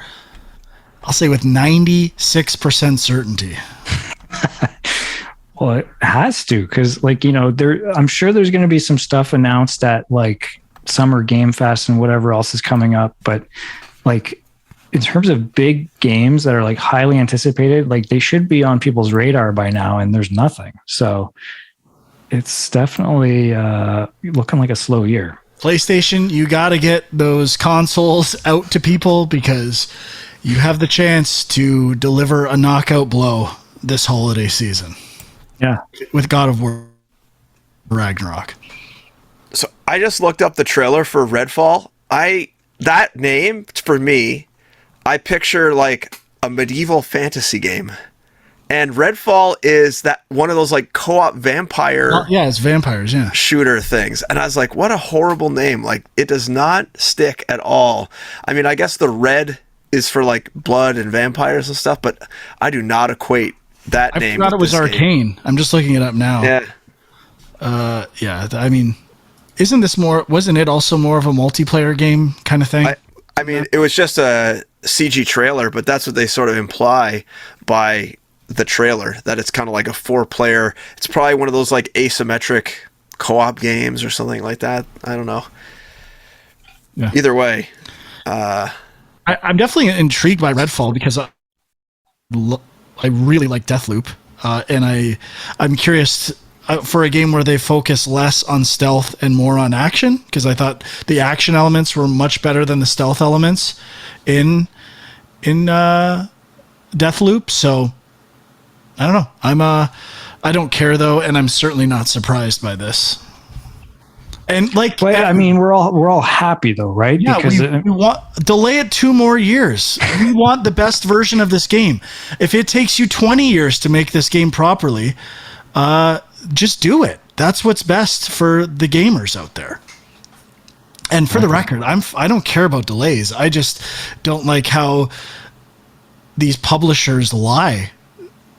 I'll say with 96% certainty. Well, it has to, because I'm sure there's going to be some stuff announced at like Summer Game Fest and whatever else is coming up. But like in terms of big games that are like highly anticipated, like they should be on people's radar by now, and there's nothing. So it's definitely looking like a slow year. PlayStation, you got to get those consoles out to people because you have the chance to deliver a knockout blow this holiday season. Yeah. With God of War Ragnarok. So I just looked up the trailer for Redfall. That name, for me, I picture like a medieval fantasy game. And Redfall is that one of those like co-op vampire it's vampires, yeah. shooter things. And I was like, what a horrible name. Like, it does not stick at all. I mean, I guess the red is for like blood and vampires and stuff, but I do not equate that name. I forgot it was Arcane. Game. I'm just looking it up now. Yeah. Yeah. I mean, wasn't it also more of a multiplayer game kind of thing? I mean, it was just a CG trailer, but that's what they sort of imply by the trailer, that it's kind of like a 4-player. It's probably one of those like asymmetric co-op games or something like that. I don't know. Yeah. Either way. I'm definitely intrigued by Redfall because I really like Deathloop, and I'm curious for a game where they focus less on stealth and more on action, because I thought the action elements were much better than the stealth elements in Deathloop. So I don't know. I don't care though, and I'm certainly not surprised by this. And I mean, we're all happy though, right? Yeah, because we want delay it 2 more years. We want the best version of this game. If it takes you 20 years to make this game properly, just do it. That's what's best for the gamers out there. And for the record, I don't care about delays. I just don't like how these publishers lie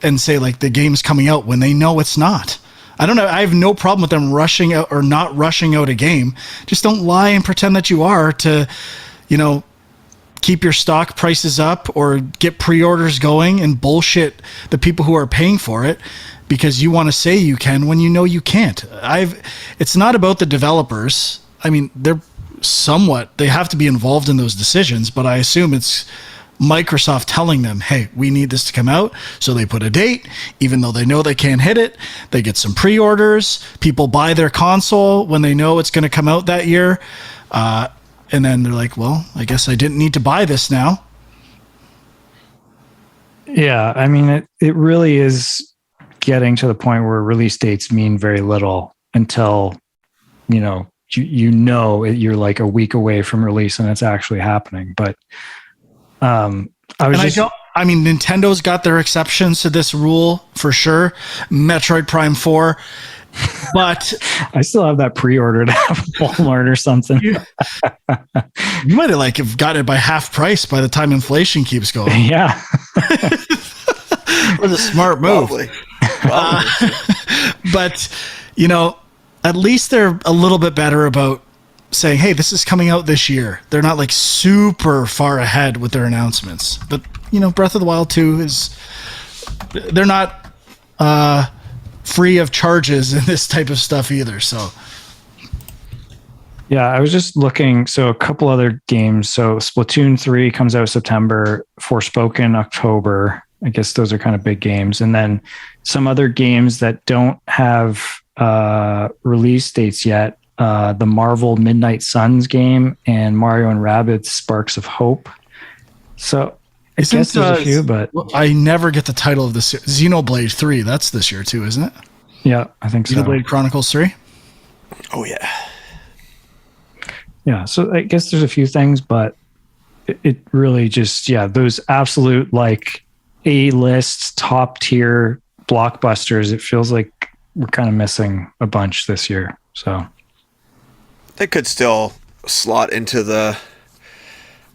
and say like the game's coming out when they know it's not. I don't know. I have no problem with them rushing out or not rushing out a game. Just don't lie and pretend that you are to, keep your stock prices up or get pre-orders going and bullshit the people who are paying for it because you want to say you can when you know you can't. It's not about the developers. I mean, they have to be involved in those decisions, but I assume it's Microsoft telling them, hey, we need this to come out. So they put a date, even though they know they can't hit it. They get some pre-orders. People buy their console when they know it's going to come out that year. And then they're like, well, I guess I didn't need to buy this now. Yeah, I mean, it really is getting to the point where release dates mean very little until, you're like a week away from release and it's actually happening. But Nintendo's got their exceptions to this rule for sure. Metroid Prime 4. But I still have that pre-ordered at Walmart or something. You might have gotten it by half price by the time inflation keeps going. Yeah. It was a smart move. Probably. But, at least they're a little bit better about saying, hey, this is coming out this year. They're not like super far ahead with their announcements. But, Breath of the Wild 2 they're not free of charges in this type of stuff either. So, yeah, I was just looking. So a couple other games. So Splatoon 3 comes out September, Forspoken October. I guess those are kind of big games. And then some other games that don't have release dates yet. The Marvel Midnight Suns game and Mario and Rabbids Sparks of Hope. So I guess there's a few, but I never get the title of this. Xenoblade 3. That's this year too, isn't it? Yeah, I think so. Xenoblade Chronicles 3. Oh yeah. Yeah, so I guess there's a few things, but it really just, those absolute like A-list top tier blockbusters, it feels like we're kind of missing a bunch this year. So they could still slot into the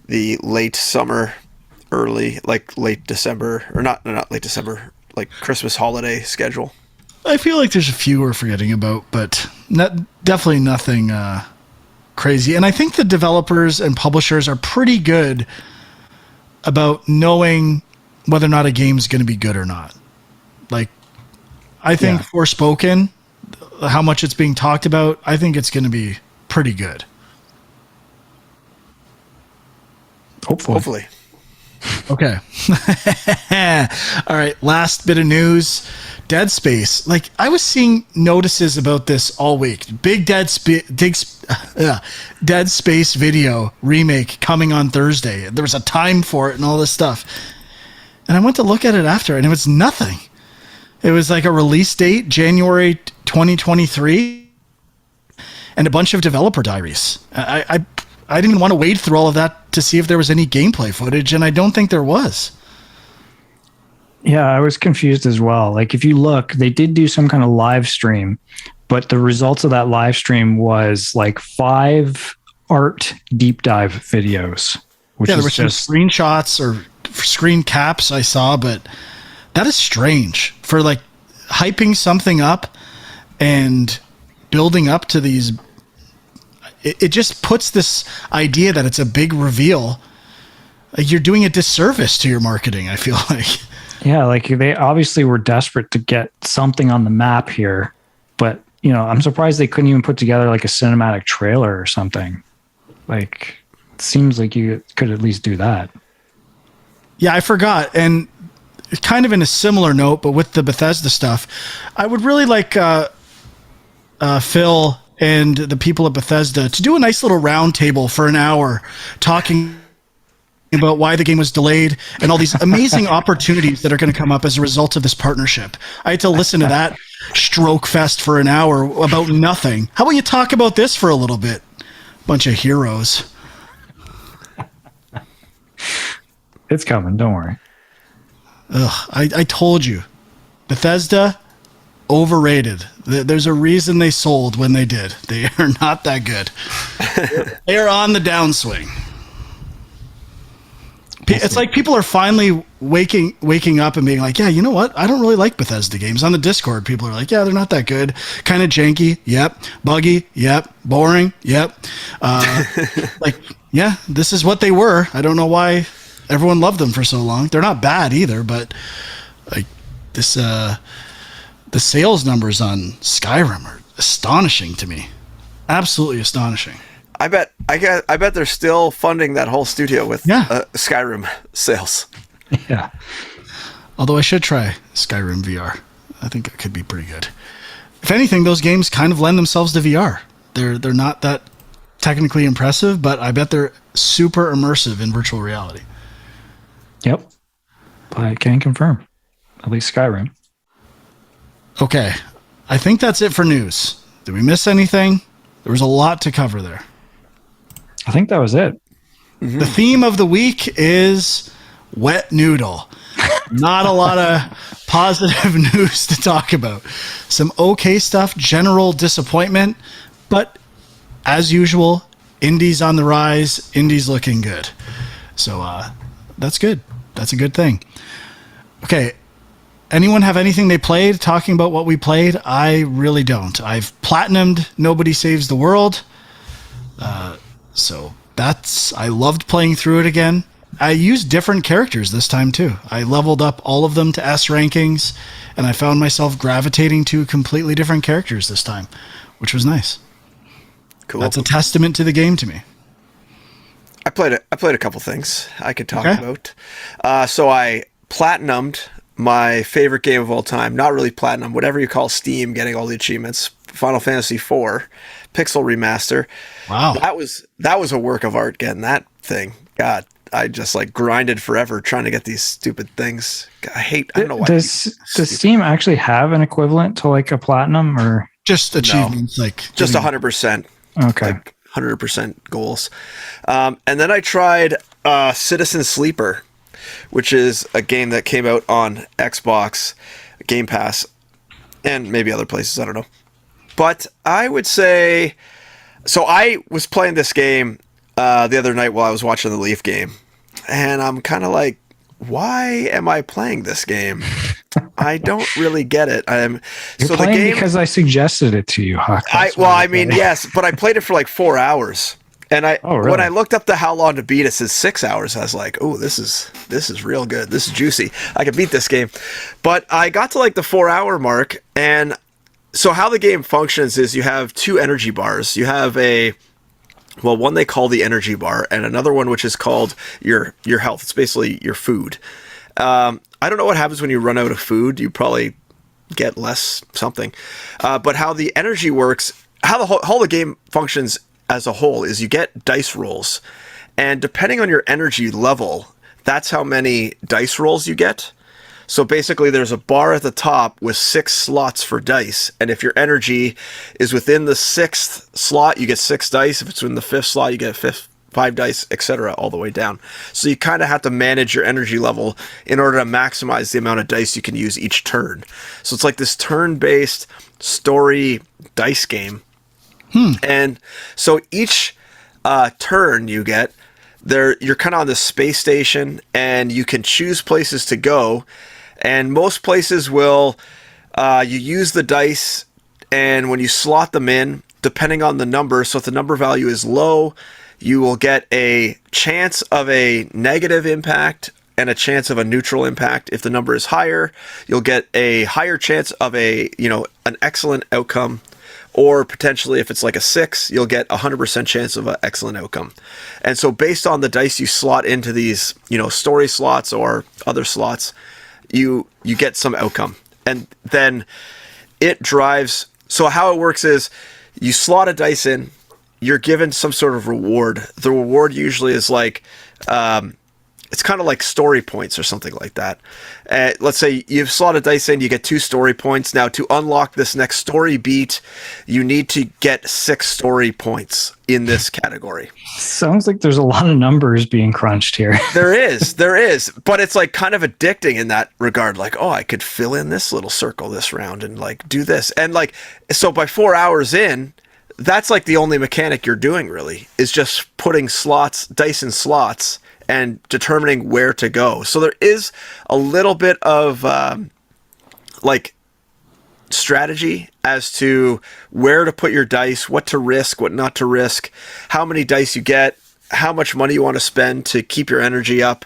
late summer, early, like late December, or not late December, like Christmas holiday schedule. I feel like there's a few we're forgetting about, but definitely nothing crazy. And I think the developers and publishers are pretty good about knowing whether or not a game's going to be good or not. Like, I think Forspoken, how much it's being talked about, I think it's going to be pretty good. Hopefully. Okay. All right. Last bit of news. Dead Space. Like, I was seeing notices about this all week. Big Dead Space video remake coming on Thursday. There was a time for it and all this stuff. And I went to look at it after, and it was nothing. It was like a release date, January 2023, and a bunch of developer diaries. I didn't even want to wade through all of that to see if there was any gameplay footage, and I don't think there was. Yeah, I was confused as well. Like, if you look, they did do some kind of live stream, but the results of that live stream was like 5 art deep dive videos. Which there were some screenshots or screen caps I saw, but that is strange for like hyping something up and building up to these. It just puts this idea that it's a big reveal. You're doing a disservice to your marketing, I feel like. Yeah, like they obviously were desperate to get something on the map here, but I'm surprised they couldn't even put together like a cinematic trailer or something. Like, it seems like you could at least do that. Yeah, I forgot. And kind of in a similar note, but with the Bethesda stuff, I would really like Phil and the people at Bethesda to do a nice little round table for an hour talking about why the game was delayed and all these amazing opportunities that are going to come up as a result of this partnership. I had to listen to that stroke fest for an hour about nothing. How about you talk about this for a little bit? Bunch of heroes. It's coming, don't worry. Ugh, I told you. Bethesda, overrated. There's a reason they sold when they did. They are not that good. They are on the downswing. It's like people are finally waking up and being like, yeah, you know what? I don't really like Bethesda games. On the Discord, people are like, yeah, they're not that good. Kind of janky. Yep. Buggy. Yep. Boring. Yep. Like, yeah, this is what they were. I don't know why everyone loved them for so long. They're not bad either, but like this, the sales numbers on Skyrim are astonishing to me. Absolutely astonishing. I bet they're still funding that whole studio with Skyrim sales. Yeah. Although I should try Skyrim VR. I think it could be pretty good. If anything, those games kind of lend themselves to VR. They're not that technically impressive, but I bet they're super immersive in virtual reality. Yep. I can confirm. At least Skyrim. Okay. I think that's it for news. Did we miss anything? There was a lot to cover there. I think that was it. Mm-hmm. The theme of the week is wet noodle. Not a lot of positive news to talk about. Some okay stuff, general disappointment, but as usual, indie's on the rise, indie's looking good. So that's good. That's a good thing. Okay. Anyone have anything they played talking about what we played? I really don't. I've platinumed Nobody Saves the World. So I loved playing through it again. I used different characters this time too. I leveled up all of them to S rankings, and I found myself gravitating to completely different characters this time, which was nice. Cool. That's a testament to the game to me. I played a couple things I could talk about. So I platinumed my favorite game of all time. Not really platinum, whatever you call Steam, getting all the achievements. Final Fantasy IV, Pixel Remaster. Wow. That was a work of art getting that thing. God, I just like grinded forever trying to get these stupid things. I don't know why. Does Steam actually have an equivalent to like a platinum or just achievements? No, like just 100%. Okay. Like 100% goals. And then I tried Citizen Sleeper, which is a game that came out on Xbox, Game Pass, and maybe other places, I don't know. But I would say, so I was playing this game the other night while I was watching the Leaf game, and I'm kind of like, why am I playing this game? I don't really get it. You're so playing the game, because I suggested it to you, Huck. Yes, but I played it for like 4 hours. And really? When I looked up how long to beat, it says 6 hours. I was like, oh, this is real good. This is juicy. I can beat this game. But I got to like the 4 hour mark, and so how the game functions is you have two energy bars. You have one they call the energy bar, and another one which is called your health. It's basically your food. I don't know what happens when you run out of food. You probably get less something. But how the energy works, how the game functions as a whole is you get dice rolls, and depending on your energy level, that's how many dice rolls you get. So basically there's a bar at the top with 6 slots for dice, and if your energy is within the 6th slot, you get 6 dice. If it's in the 5th slot, you get 5 dice, etc., all the way down. So you kind of have to manage your energy level in order to maximize the amount of dice you can use each turn. So it's like this turn-based story dice game. And so each turn you get, you're kind of on the space station, and you can choose places to go. And most places will, you use the dice, and when you slot them in, depending on the number, so if the number value is low, you will get a chance of a negative impact and a chance of a neutral impact. If the number is higher, you'll get a higher chance of an excellent outcome. Or potentially, if it's like a 6, you'll get 100% chance of an excellent outcome. And so based on the dice you slot into these, story slots or other slots, you get some outcome. And then it drives... So how it works is you slot a dice in, you're given some sort of reward. The reward usually is like... it's kind of like story points or something like that. Let's say you've slotted dice in, you get 2 story points. Now, to unlock this next story beat, you need to get 6 story points in this category. Sounds like there's a lot of numbers being crunched here. There is. But it's like kind of addicting in that regard. Like, oh, I could fill in this little circle this round and like do this. And like, so by 4 hours in, that's like the only mechanic you're doing really, is just putting dice in slots and determining where to go. So there is a little bit of like strategy as to where to put your dice, what to risk, what not to risk, how many dice you get, how much money you want to spend to keep your energy up.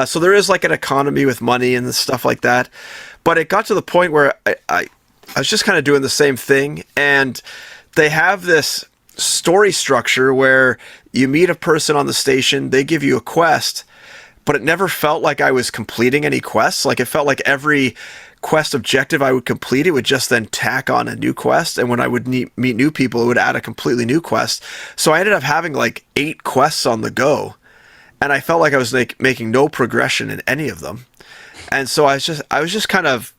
So there is like an economy with money and stuff like that. But it got to the point where I was just kind of doing the same thing. And they have this story structure where you meet a person on the station, they give you a quest, but it never felt like I was completing any quests. Like it felt like every quest objective I would complete, it would just then tack on a new quest. And when I would meet new people, it would add a completely new quest. So I ended up having like 8 quests on the go. And I felt like I was making no progression in any of them. And so I was just kind of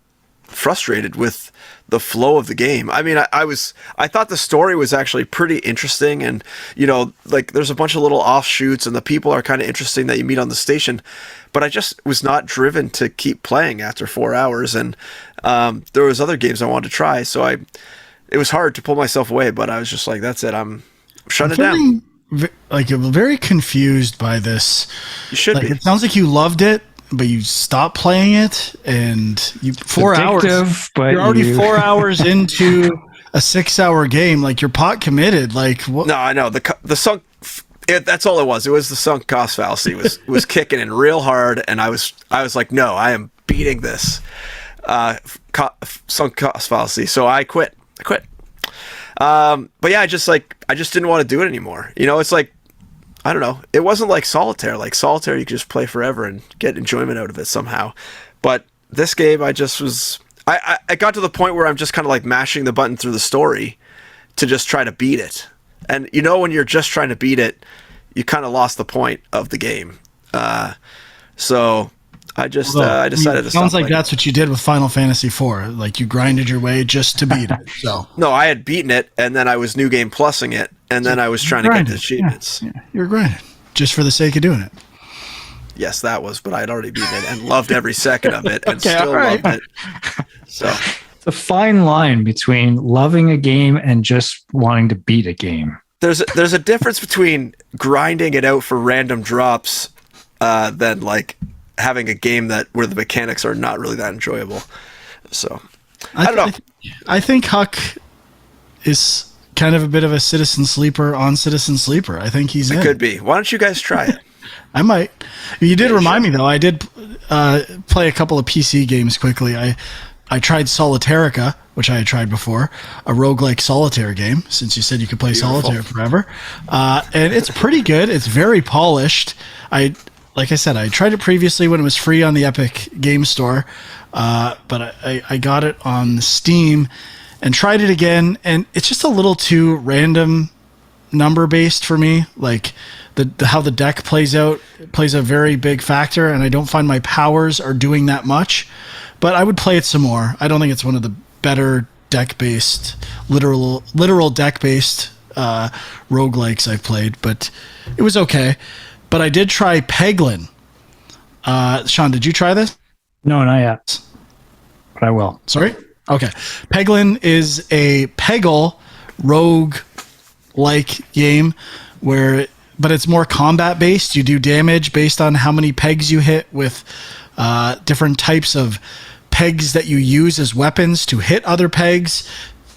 frustrated with the flow of the game. I mean, I thought the story was actually pretty interesting, and you know, like there's a bunch of little offshoots and the people are kind of interesting that you meet on the station, but I just was not driven to keep playing after 4 hours. And there was other games I wanted to try, so it was hard to pull myself away, but I was just like, that's it, I'm shutting it down. Like I'm very confused by this. You should be. It sounds like you loved it, but you stopped playing it, and you 4 hours. But you're already 4 hours into a 6-hour game. Like you're pot committed. Like what? No, I know the sunk. That's all it was. It was the sunk cost fallacy was kicking in real hard, and I was like, no, I am beating this sunk cost fallacy. So I quit. But yeah, I just didn't want to do it anymore. You know, it's like, I don't know. It wasn't like Solitaire. Like Solitaire, you could just play forever and get enjoyment out of it somehow. But this game, I got to the point where I'm just kind of like mashing the button through the story to just try to beat it. And you know, when you're just trying to beat it, you kind of lost the point of the game. So I just I decided to stop. Sounds like that's what you did with Final Fantasy IV. Like you grinded your way just to beat it. So no, I had beaten it, and then I was new game plussing it, and then I was trying to get the achievements. Yeah, you're grinding just for the sake of doing it. Yes, that was, but I had already beaten it and loved every second of it, and still loved it. So it's a fine line between loving a game and just wanting to beat a game. There's a difference between grinding it out for random drops than like having a game where the mechanics are not really that enjoyable. So I don't know. I think Huck is kind of a bit of a Citizen Sleeper on Citizen Sleeper. I think he's in. It could be. Why don't you guys try it? I might. You did remind me though. I did play a couple of PC games quickly. I tried Solitairica, which I had tried before, a roguelike solitaire game, since you said you could play solitaire forever. And it's pretty good. It's very polished. Like I said, I tried it previously when it was free on the Epic Game Store, but I got it on Steam and tried it again, and it's just a little too random number based for me. Like how the deck plays out plays a very big factor, and I don't find my powers are doing that much. But I would play it some more. I don't think it's one of the better deck based, literal deck based roguelikes I've played, but it was okay. But I did try Peglin. Sean, did you try this? No, not yet. But I will. Sorry? Okay. Peglin is a Peggle rogue-like game but it's more combat-based. You do damage based on how many pegs you hit with different types of pegs that you use as weapons to hit other pegs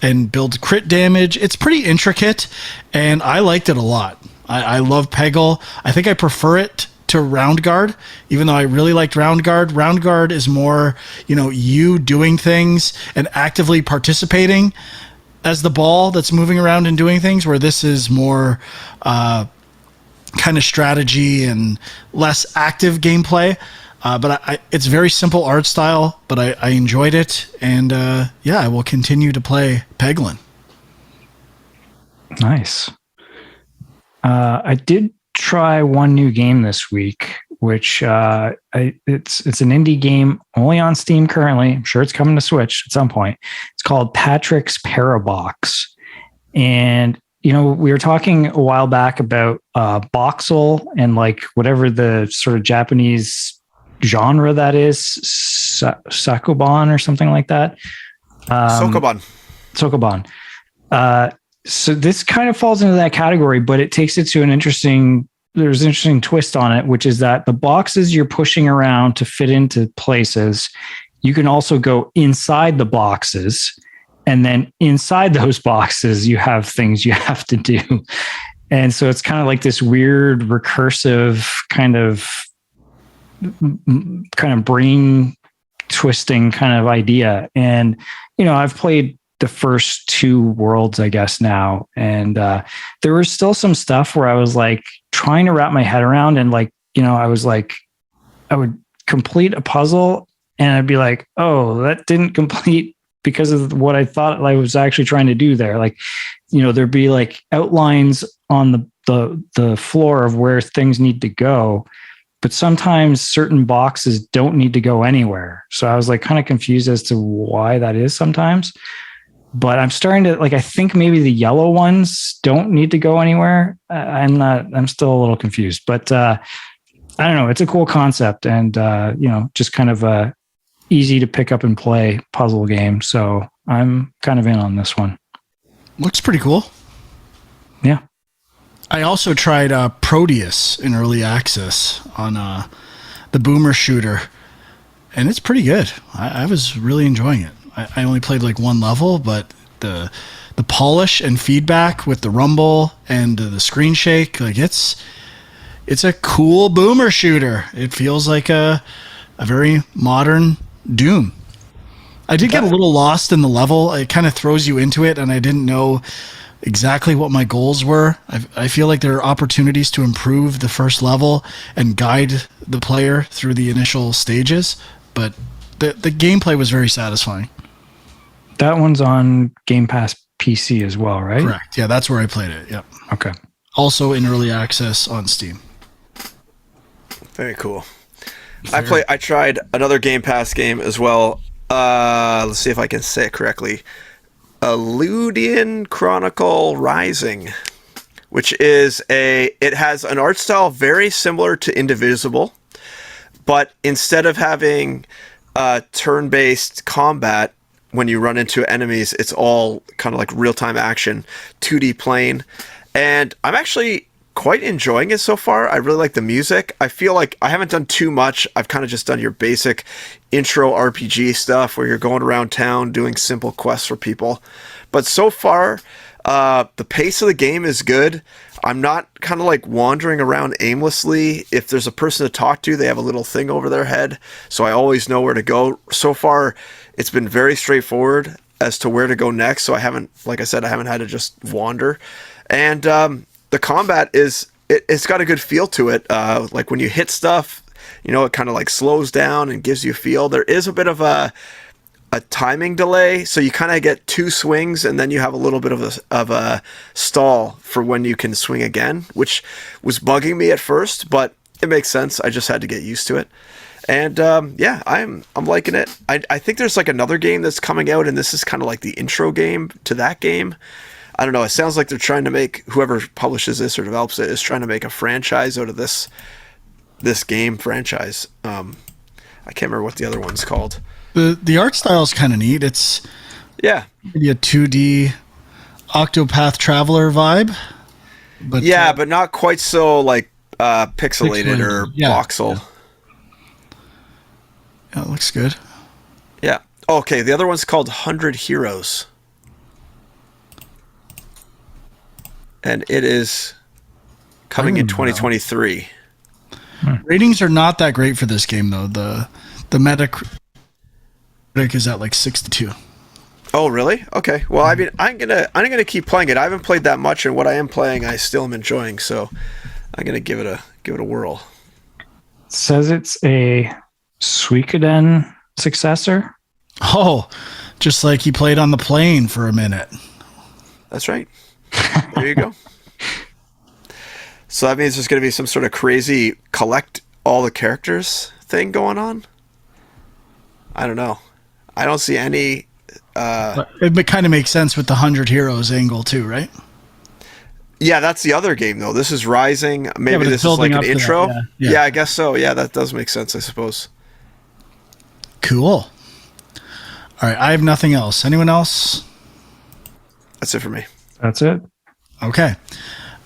and build crit damage. It's pretty intricate, and I liked it a lot. I love Peggle. I think I prefer it to Round Guard, even though I really liked Round Guard. Round Guard is more, you doing things and actively participating as the ball that's moving around and doing things, where this is more kind of strategy and less active gameplay. But it's very simple art style, but I enjoyed it. And I will continue to play Peglin. Nice. I did try one new game this week, which it's an indie game only on Steam currently. I'm sure it's coming to Switch at some point. It's called Patrick's Parabox. And, we were talking a while back about Boxel and like whatever the sort of Japanese genre that is, Sakoban or something like that. Sokoban. So this kind of falls into that category, but it takes it to an interesting there's an interesting twist on it, which is that the boxes you're pushing around to fit into places, you can also go inside the boxes, and then inside those boxes, you have things you have to do. And so it's kind of like this weird recursive kind of brain twisting kind of idea. And, I've played the first 2 worlds, I guess now. And there was still some stuff where I was like trying to wrap my head around, and like, I was like, I would complete a puzzle and I'd be like, oh, that didn't complete because of what I thought I was actually trying to do there. Like, there'd be like outlines on the floor of where things need to go, but sometimes certain boxes don't need to go anywhere. So I was like kind of confused as to why that is sometimes. But I'm starting to I think maybe the yellow ones don't need to go anywhere. I'm still a little confused, but I don't know. It's a cool concept, and just kind of a easy to pick up and play puzzle game. So I'm kind of in on this one. Looks pretty cool. Yeah. I also tried Prodeus in early access on the boomer shooter, and it's pretty good. I was really enjoying it. I only played like 1 level, but the polish and feedback with the rumble and the screen shake, like it's a cool boomer shooter. It feels like a very modern Doom. I did get a little lost in the level. It kind of throws you into it, and I didn't know exactly what my goals were. I feel like there are opportunities to improve the first level and guide the player through the initial stages, but the gameplay was very satisfying. That one's on Game Pass PC as well, right? Correct. Yeah, that's where I played it. Yep. Okay. Also in early access on Steam. Very cool. I tried another Game Pass game as well. Let's see if I can say it correctly. Eiyuden Chronicle Rising, which is it has an art style very similar to Indivisible, but instead of having turn-based combat when you run into enemies, it's all kind of like real-time action, 2D plane. And I'm actually quite enjoying it so far. I really like the music. I feel like I haven't done too much. I've kind of just done your basic intro RPG stuff where you're going around town doing simple quests for people. But so far, the pace of the game is good. I'm not kind of like wandering around aimlessly. If there's a person to talk to, they have a little thing over their head, so I always know where to go. So far, it's been very straightforward as to where to go next, so I haven't, like I said, I haven't had to just wander. And the combat it's got a good feel to it. Like when you hit stuff, it kind of like slows down and gives you a feel. There is a bit of a timing delay, so you kind of get 2 swings and then you have a little bit of a stall for when you can swing again, which was bugging me at first, but it makes sense. I just had to get used to it. And yeah, I'm liking it. I think there's like another game that's coming out, and this is kind of like the intro game to that game. I don't know. It sounds like they're trying to make, whoever publishes this or develops it is trying to make a franchise out of this game franchise. I can't remember what the other one's called. The art style is kind of neat. It's maybe a 2D Octopath Traveler vibe. But but not quite so like pixelated or voxel. Yeah, it looks good. Yeah. Okay, the other one's called 100 Heroes. And it is coming in 2023. Ratings are not that great for this game, though. The Metacritic is at like 62. Oh, really? Okay. Well, I mean, I'm gonna keep playing it. I haven't played that much, and what I am playing, I still am enjoying. So, I'm gonna give it a whirl. It says it's a Suikoden successor. Oh, just like he played on the plane for a minute. That's right. There you go. So that means there's going to be some sort of crazy collect all the characters thing going on? I don't know. I don't see any... it kind of makes sense with the 100 Heroes angle too, right? Yeah, that's the other game, though. This is Rising. Maybe this is like an intro. That, yeah, I guess so. Yeah, that does make sense, I suppose. Cool. All right, I have nothing else. Anyone else? That's it for me. That's it. Okay.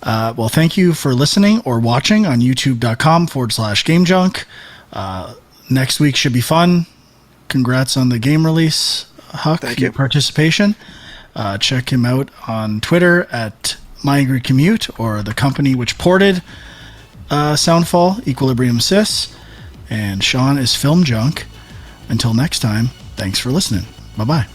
Well, thank you for listening or watching on youtube.com/GameJunk. Next week should be fun. Congrats on the game release, Huck. Thank your you. participation. Check him out on Twitter at MyAngryCommute, or the company which ported Soundfall, Equilibrium Sys. And Sean is Film Junk. Until next time, thanks for listening. Bye-bye.